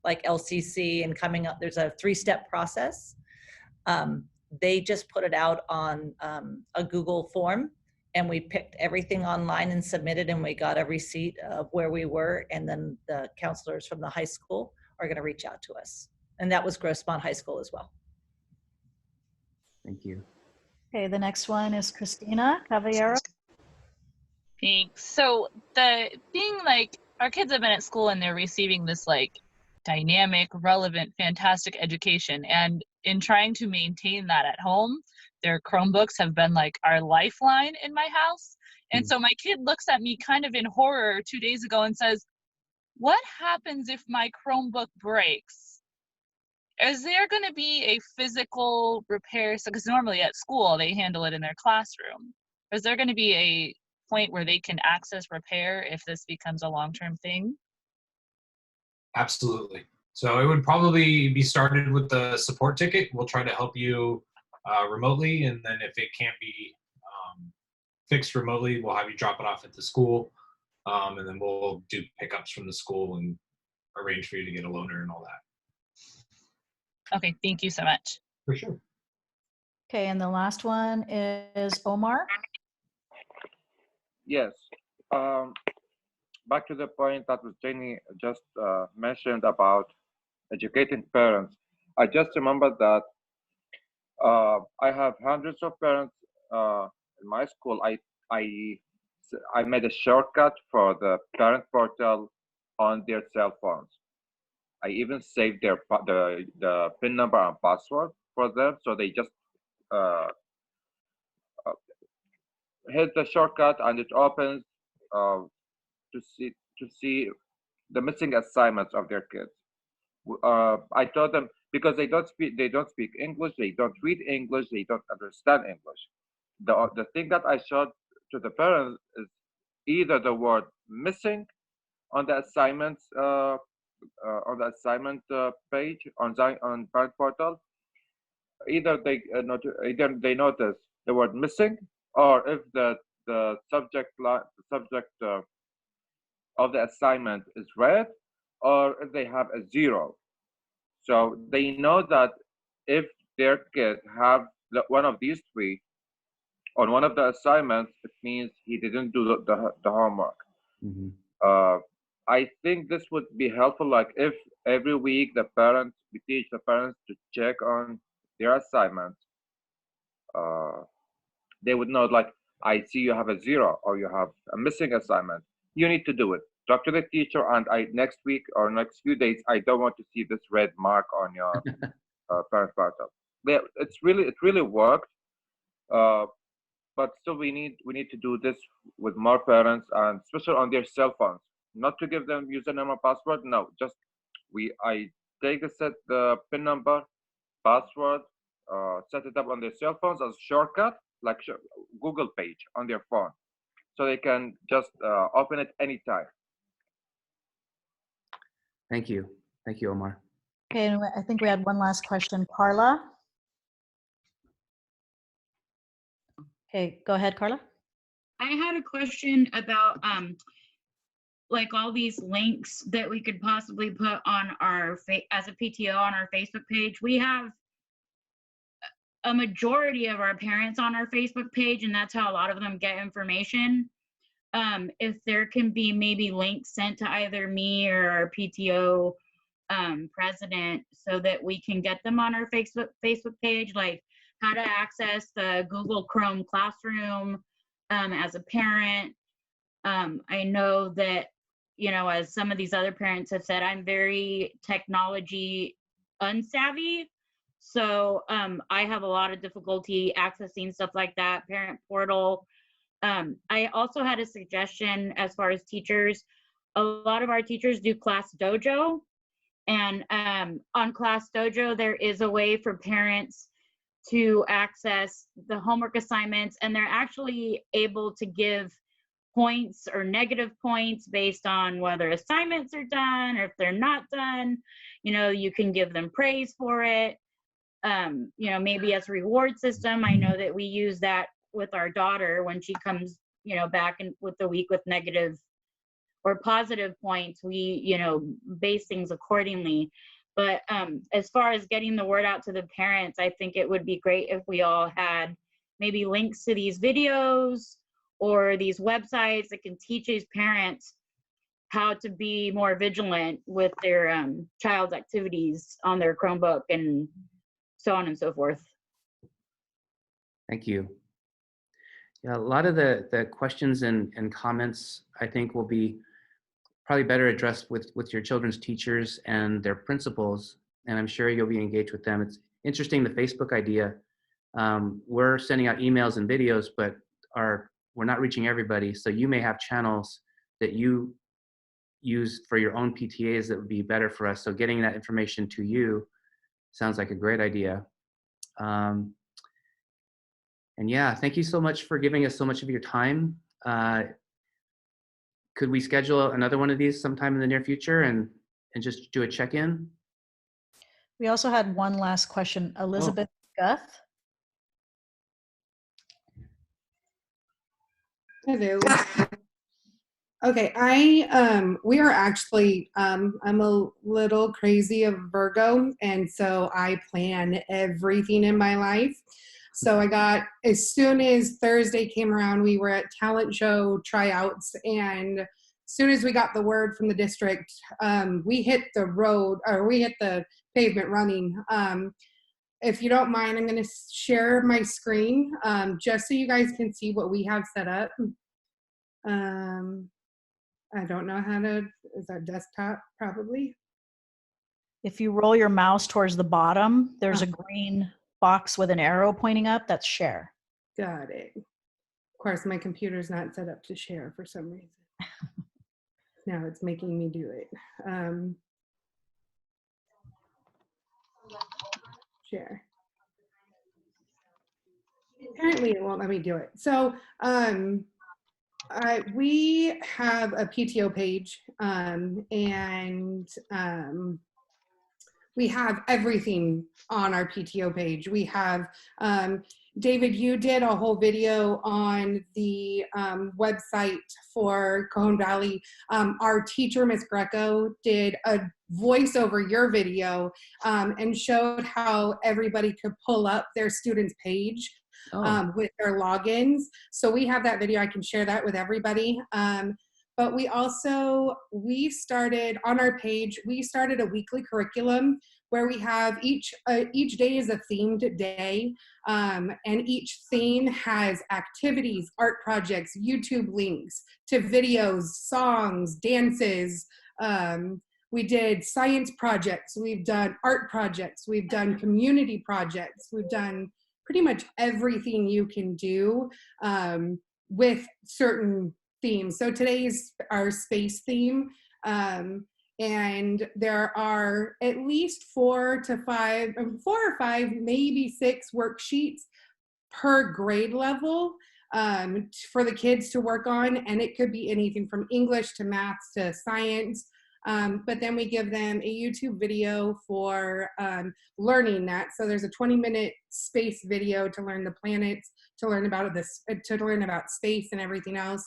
like LCC and coming up, there's a 3-step process. They just put it out on a Google form, and we picked everything online and submitted, and we got a receipt of where we were, and then the counselors from the high school are going to reach out to us. And that was Grossmont High School as well. Thank you. Okay, the next one is Christina Caballero. Thanks. So being like, our kids have been at school and they're receiving this like dynamic, relevant, fantastic education. And in trying to maintain that at home, their Chromebooks have been like our lifeline in my house. And so my kid looks at me kind of in horror 2 days ago and says, what happens if my Chromebook breaks? Is there going to be a physical repair? So, because normally at school, they handle it in their classroom. Is there going to be a point where they can access repair if this becomes a long-term thing? Absolutely. So it would probably be started with the support ticket. We'll try to help you remotely, and then if it can't be fixed remotely, we'll have you drop it off at the school, and then we'll do pickups from the school and arrange for you to get a loaner and all that. Okay, thank you so much. For sure. Okay, and the last one is Omar. Yes. Back to the point that was Janey just mentioned about educating parents. I just remembered that I have hundreds of parents in my school. I made a shortcut for the parent portal on their cell phones. I even saved the PIN number and password for them, so they just hit the shortcut and it opens to see the missing assignments of their kids. I told them, because they don't speak English, they don't read English, they don't understand English. The thing that I showed to the parents is either the word missing on the assignments page on parent portal. Either they notice the word missing, or if the subject of the assignment is red, or if they have a 0. So they know that if their kid have one of these 3 on one of the assignments, it means he didn't do the homework. I think this would be helpful, like if every week we teach the parents to check on their assignments. They would know, like, I see you have a 0 or you have a missing assignment. You need to do it. Talk to the teacher, and next week or next few days, I don't want to see this red mark on your parent portal. It really worked, but still we need to do this with more parents, and especially on their cell phones. Not to give them username or password. No, just I take the PIN number, password, set it up on their cell phones as a shortcut, like Google Page on their phone, so they can just open it anytime. Thank you, Omar. Okay, and I think we had one last question, Carla. Okay, go ahead, Carla. I had a question about like all these links that we could possibly put on our as a PTO on our Facebook page. We have a majority of our parents on our Facebook page, and that's how a lot of them get information. If there can be maybe links sent to either me or our PTO president so that we can get them on our Facebook page, like how to access the Google Chrome Classroom as a parent. I know that, as some of these other parents have said, I'm very technology unsavvy. So I have a lot of difficulty accessing stuff like that, parent portal. I also had a suggestion as far as teachers. A lot of our teachers do Class Dojo. And on Class Dojo, there is a way for parents to access the homework assignments, and they're actually able to give points or negative points based on whether assignments are done or if they're not done. You can give them praise for it. Maybe as a reward system. I know that we use that with our daughter when she comes, back with the week with negative or positive points. We, base things accordingly. But as far as getting the word out to the parents, I think it would be great if we all had maybe links to these videos or these websites that can teach these parents how to be more vigilant with their child's activities on their Chromebook and so on and so forth. Thank you. Yeah, a lot of the questions and comments, I think, will be probably better addressed with your children's teachers and their principals, and I'm sure you'll be engaged with them. It's interesting, the Facebook idea. We're sending out emails and videos, but we're not reaching everybody, so you may have channels that you use for your own PTAs that would be better for us. So getting that information to you sounds like a great idea. And yeah, thank you so much for giving us so much of your time. Could we schedule another one of these sometime in the near future and just do a check-in? We also had one last question, Elizabeth Guth. Hello. Okay, we are actually, I'm a little crazy of Virgo, and so I plan everything in my life. So as soon as Thursday came around, we were at talent show tryouts, and as soon as we got the word from the district, we hit the pavement running. If you don't mind, I'm gonna share my screen, just so you guys can see what we have set up. I don't know how to, is that desktop probably? If you roll your mouse towards the bottom, there's a green box with an arrow pointing up, that's share. Got it. Of course, my computer's not set up to share for some reason. Now it's making me do it. Share. Apparently it won't let me do it. So We have a PTO page, we have everything on our PTO page. We have, David, you did a whole video on the website for Cajon Valley. Our teacher, Ms. Greco, did a voice over your video and showed how everybody could pull up their student's page with their logins. So we have that video. I can share that with everybody. But we started on our page, we started a weekly curriculum where we have each day is a themed day, and each theme has activities, art projects, YouTube links to videos, songs, dances. We did science projects, we've done art projects, we've done community projects, we've done pretty much everything you can do with certain themes. So today's our space theme, and there are at least 4 or 5, maybe 6 worksheets per grade level for the kids to work on, and it could be anything from English to maths to science. But then we give them a YouTube video for learning that. So there's a 20-minute space video to learn the planets, to learn about space and everything else.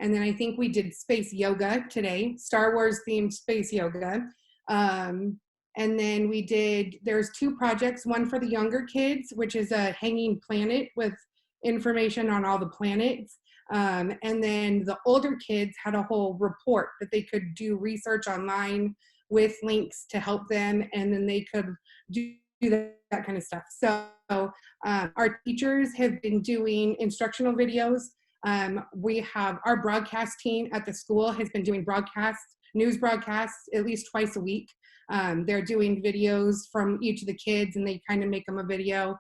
And then I think we did space yoga today, Star Wars themed space yoga. And then there's 2 projects, one for the younger kids, which is a hanging planet with information on all the planets. And then the older kids had a whole report that they could do research online with links to help them, and then they could do that kind of stuff. So our teachers have been doing instructional videos. We have our broadcast team at the school has been doing news broadcasts at least twice a week. They're doing videos from each of the kids, and they kind of make them a video.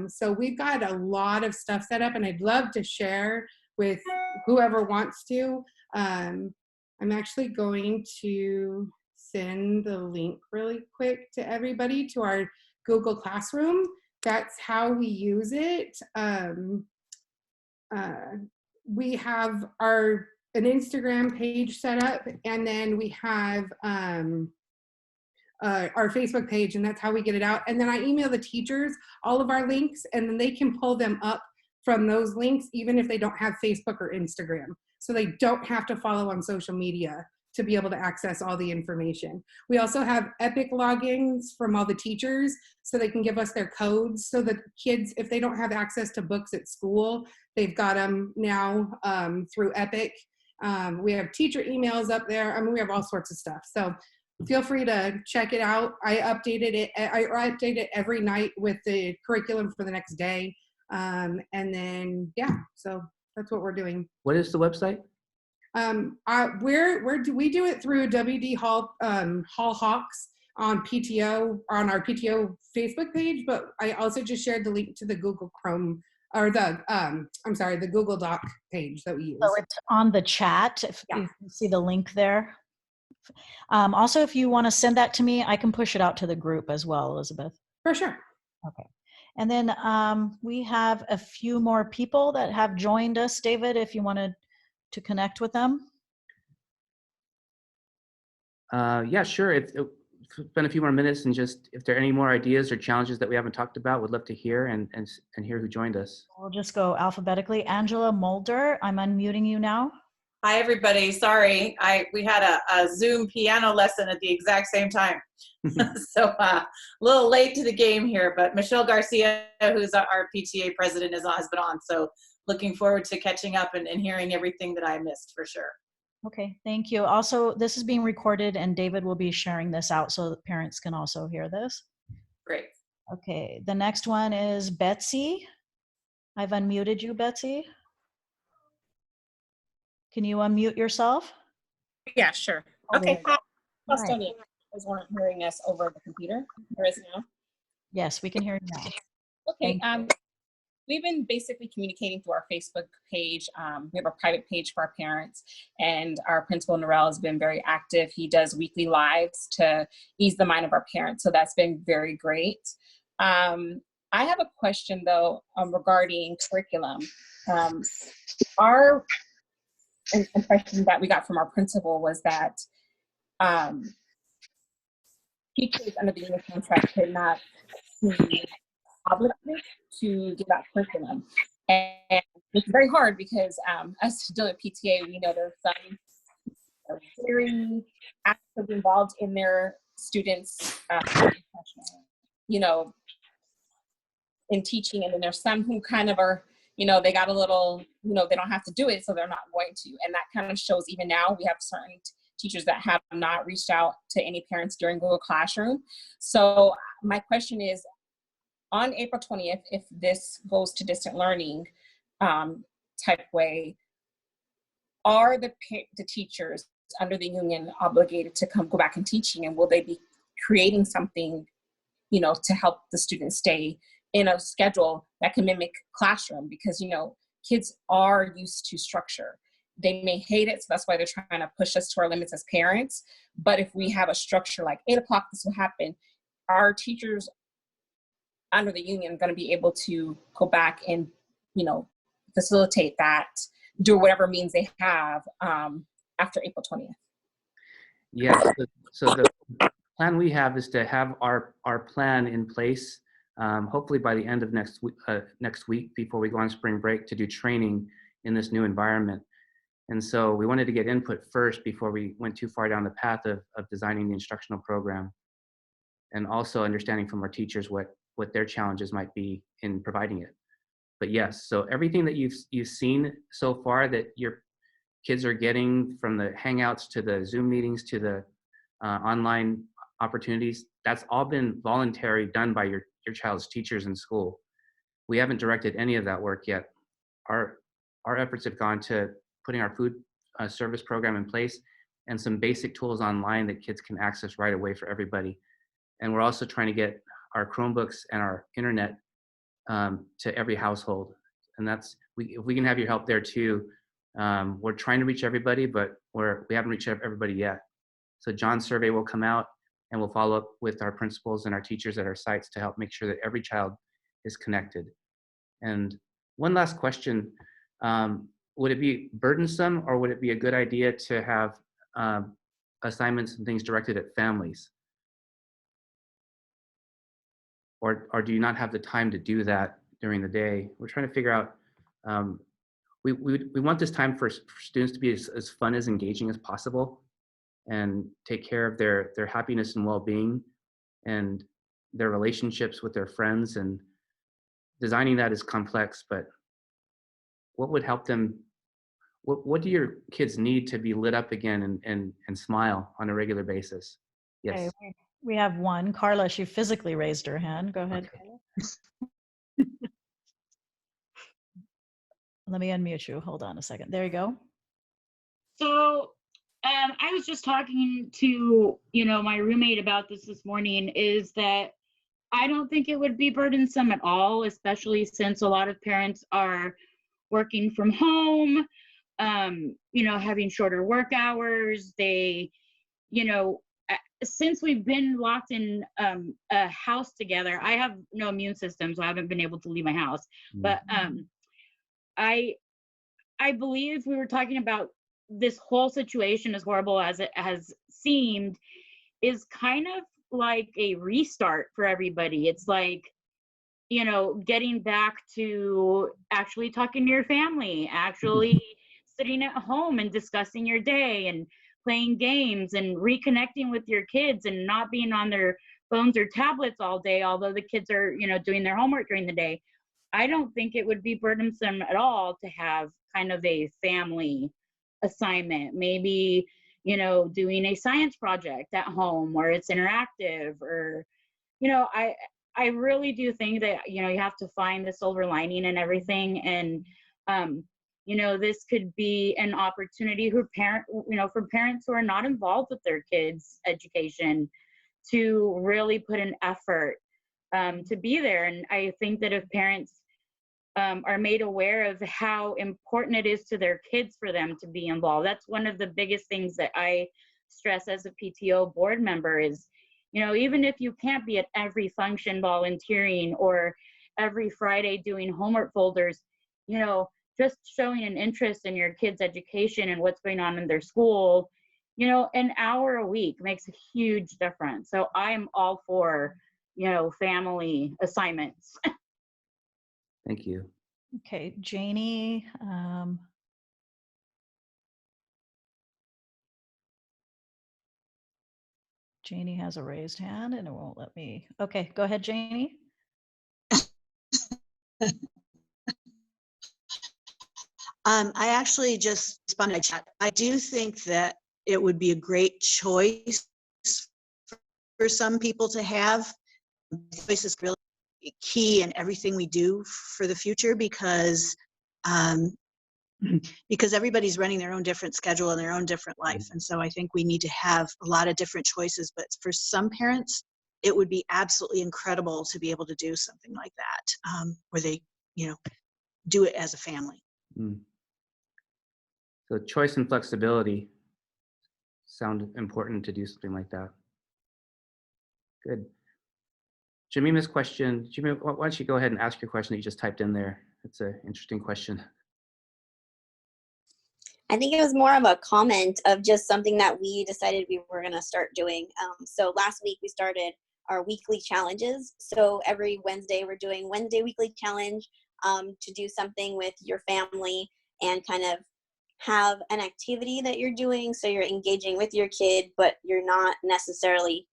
So we've got a lot of stuff set up, and I'd love to share with whoever wants to. I'm actually going to send the link really quick to everybody to our Google Classroom. That's how we use it. We have an Instagram page set up, and then we have our Facebook page, and that's how we get it out. And then I email the teachers all of our links, and then they can pull them up from those links, even if they don't have Facebook or Instagram. So they don't have to follow on social media to be able to access all the information. We also have Epic logins from all the teachers, so they can give us their codes, so that kids, if they don't have access to books at school, they've got them now through Epic. We have teacher emails up there. I mean, we have all sorts of stuff. So feel free to check it out. I update it every night with the curriculum for the next day. And then, yeah, so that's what we're doing. What is the website? We do it through WD Hall Hawks on our PTO Facebook page, but I also just shared the link to the Google Chrome, or the Google Doc page that we use. So it's on the chat, if you can see the link there. Also, if you want to send that to me, I can push it out to the group as well, Elizabeth. For sure. Okay. And then we have a few more people that have joined us. David, if you wanted to connect with them. Yeah, sure. It's been a few more minutes, and just if there are any more ideas or challenges that we haven't talked about, would love to hear and hear who joined us. We'll just go alphabetically. Angela Mulder, I'm unmuting you now. Hi, everybody. Sorry, we had a Zoom piano lesson at the exact same time. So a little late to the game here, but Michelle Garcia, who's our PTA president, has been on. So looking forward to catching up and hearing everything that I missed for sure. Okay, thank you. Also, this is being recorded, and David will be sharing this out so that parents can also hear this. Great. Okay, the next one is Betsy. I've unmuted you, Betsy. Can you unmute yourself? Yeah, sure. Okay. Right. Is weren't hearing us over the computer. Hear us now? Yes, we can hear you now. Okay. We've been basically communicating through our Facebook page. We have a private page for our parents, and our principal, Norel, has been very active. He does weekly lives to ease the mind of our parents, so that's been very great. I have a question, though, regarding curriculum. Our impression that we got from our principal was that teachers under the union contract could not be obligated to give out curriculum. And it's very hard because us to deal with PTA, we know there's some are very actively involved in their students, in teaching, and then there's some who kind of are, they got a little, they don't have to do it, so they're not going to. And that kind of shows even now. We have certain teachers that have not reached out to any parents during Google Classroom. So my question is, on April 20th, if this goes to distant learning type way, are the teachers under the union obligated to go back and teaching, and will they be creating something, to help the students stay in a schedule that can mimic classroom? Because, kids are used to structure. They may hate it, so that's why they're trying to push us to our limits as parents. But if we have a structure like 8 o'clock, this will happen, our teachers under the union are going to be able to go back and, facilitate that, do whatever means they have after April 20th. Yes, so the plan we have is to have our plan in place, hopefully by the end of next week before we go on spring break, to do training in this new environment. And so we wanted to get input first before we went too far down the path of designing the instructional program, and also understanding from our teachers what their challenges might be in providing it. But yes, so everything that you've seen so far that your kids are getting, from the Hangouts to the Zoom meetings to the online opportunities, that's all been voluntary, done by your child's teachers in school. We haven't directed any of that work yet. Our efforts have gone to putting our food service program in place and some basic tools online that kids can access right away for everybody. And we're also trying to get our Chromebooks and our internet to every household. And if we can have your help there too. We're trying to reach everybody, but we haven't reached everybody yet. So John's survey will come out, and we'll follow up with our principals and our teachers at our sites to help make sure that every child is connected. And one last question, would it be burdensome, or would it be a good idea to have assignments and things directed at families? Or do you not have the time to do that during the day? We're trying to figure out, we want this time for students to be as fun, as engaging as possible, and take care of their happiness and well-being and their relationships with their friends. And designing that is complex, but what would help them? What do your kids need to be lit up again and smile on a regular basis? Yes. Okay, we have one. Carla, she physically raised her hand. Go ahead. Okay. Let me unmute you. Hold on a second. There you go. So I was just talking to, my roommate about this morning, is that I don't think it would be burdensome at all, especially since a lot of parents are working from home, having shorter work hours. They, since we've been locked in a house together, I have no immune system, so I haven't been able to leave my house. But I believe we were talking about this whole situation, as horrible as it has seemed, is kind of like a restart for everybody. It's like, getting back to actually talking to your family, actually sitting at home and discussing your day and playing games and reconnecting with your kids and not being on their phones or tablets all day, although the kids are, doing their homework during the day. I don't think it would be burdensome at all to have kind of a family assignment, maybe, doing a science project at home where it's interactive, or, I really do think that, you have to find the silver lining and everything. And, this could be an opportunity for parents who are not involved with their kids' education to really put an effort to be there. And I think that if parents are made aware of how important it is to their kids for them to be involved, that's one of the biggest things that I stress as a PTO board member is, even if you can't be at every function volunteering or every Friday doing homework folders, just showing an interest in your kids' education and what's going on in their school, you know, an hour a week makes a huge difference. So I'm all for, you know, family assignments. Thank you. Okay, Janey. Janey has a raised hand and it won't let me. Okay, go ahead, Janey. I actually just responded to chat. I do think that it would be a great choice for some people to have. Choice is really key in everything we do for the future because everybody's running their own different schedule and their own different life. And so I think we need to have a lot of different choices, but for some parents, it would be absolutely incredible to be able to do something like that, where they, you know, do it as a family. So choice and flexibility sound important to do something like that. Good. Jemima's question, Jemima, why don't you go ahead and ask your question that you just typed in there? It's an interesting question. I think it was more of a comment of just something that we decided we were going to start doing. So last week we started our weekly challenges. So every Wednesday we're doing Wednesday weekly challenge to do something with your family and kind of have an activity that you're doing. So you're engaging with your kid, but you're not necessarily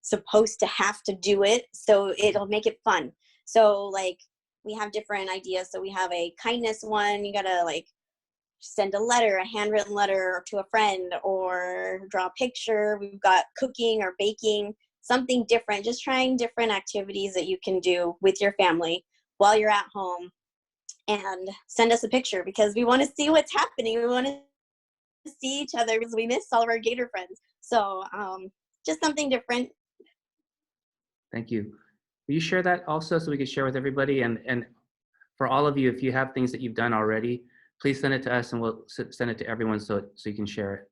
supposed to have to do it. So it'll make it fun. So like we have different ideas. So we have a kindness one. You got to like send a letter, a handwritten letter to a friend or draw a picture. We've got cooking or baking, something different, just trying different activities that you can do with your family while you're at home, and send us a picture because we want to see what's happening. We want to see each other because we miss all of our Gator friends. So just something different. Thank you. Will you share that also so we can share with everybody? And for all of you, if you have things that you've done already, please send it to us and we'll send it to everyone so you can share it.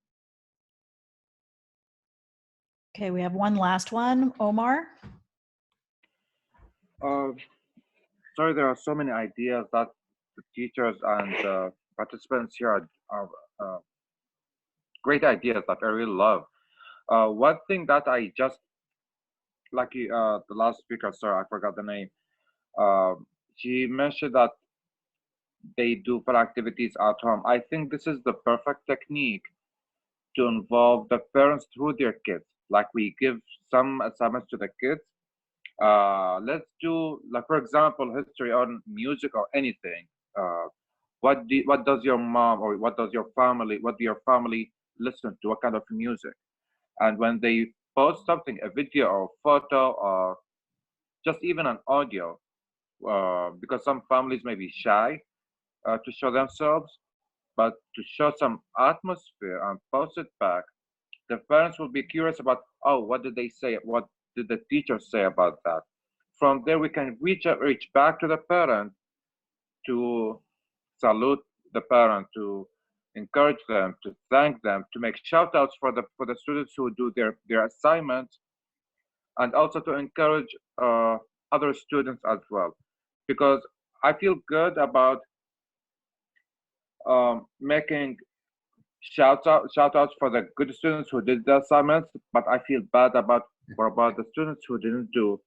Okay, we have one last one. Omar? Sorry, there are so many ideas that the teachers and participants here are great ideas that I really love. One thing that I just, like the last speaker, sorry, I forgot the name. She mentioned that they do fun activities at home. I think this is the perfect technique to involve the parents through their kids. Like we give some assignments to the kids. Let's do, like for example, history on music or anything. What does your mom or what do your family listen to? What kind of music? And when they post something, a video or photo or just even an audio, because some families may be shy to show themselves, but to show some atmosphere and post it back, the parents will be curious about, oh, what did they say? What did the teacher say about that? From there, we can reach back to the parent to salute the parent, to encourage them, to thank them, to make shout outs for the students who do their assignments, and also to encourage other students as well. Because I feel good about making shout outs for the good students who did the assignments, but I feel bad about the students who didn't do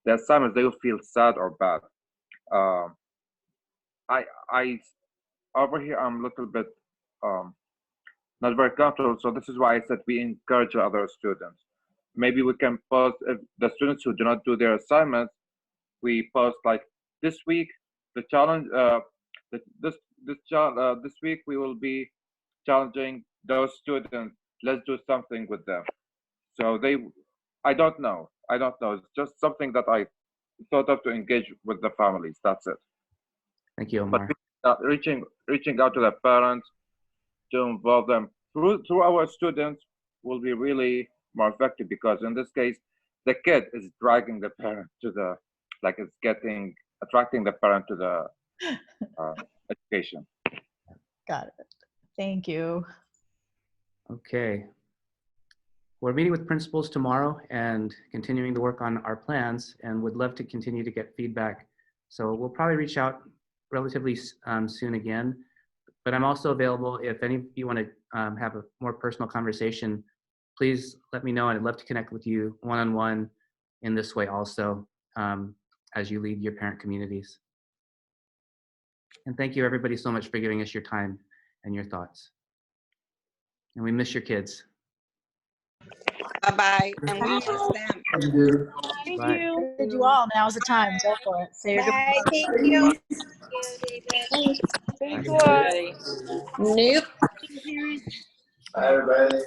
the assignments. They will feel sad or bad. I over here I'm a little bit not very comfortable, so this is why I said we encourage other students. Maybe we can post, if the students who do not do their assignments, we post like this week the challenge. This week we will be challenging those students. Let's do something with them. So I don't know. It's just something that I thought of to engage with the families. That's it. Thank you, Omar. But reaching out to the parents to involve them through our students will be really more effective, because in this case, the kid is dragging the parent to the, like it's attracting the parent to the education. Got it. Thank you. Okay. We're meeting with principals tomorrow and continuing to work on our plans, and would love to continue to get feedback. So we'll probably reach out relatively soon again. But I'm also available if any of you want to have a more personal conversation. Please let me know, and I'd love to connect with you one-on-one in this way also as you lead your parent communities. And thank you everybody so much for giving us your time and your thoughts. And we miss your kids. Bye-bye. And we miss them. Thank you. Thank Bye. you. Did you all? Now's the time. Go for it. Say your Bye. goodbyes. Thank you. Thanks a lot. Nope. Parents. Bye, everybody.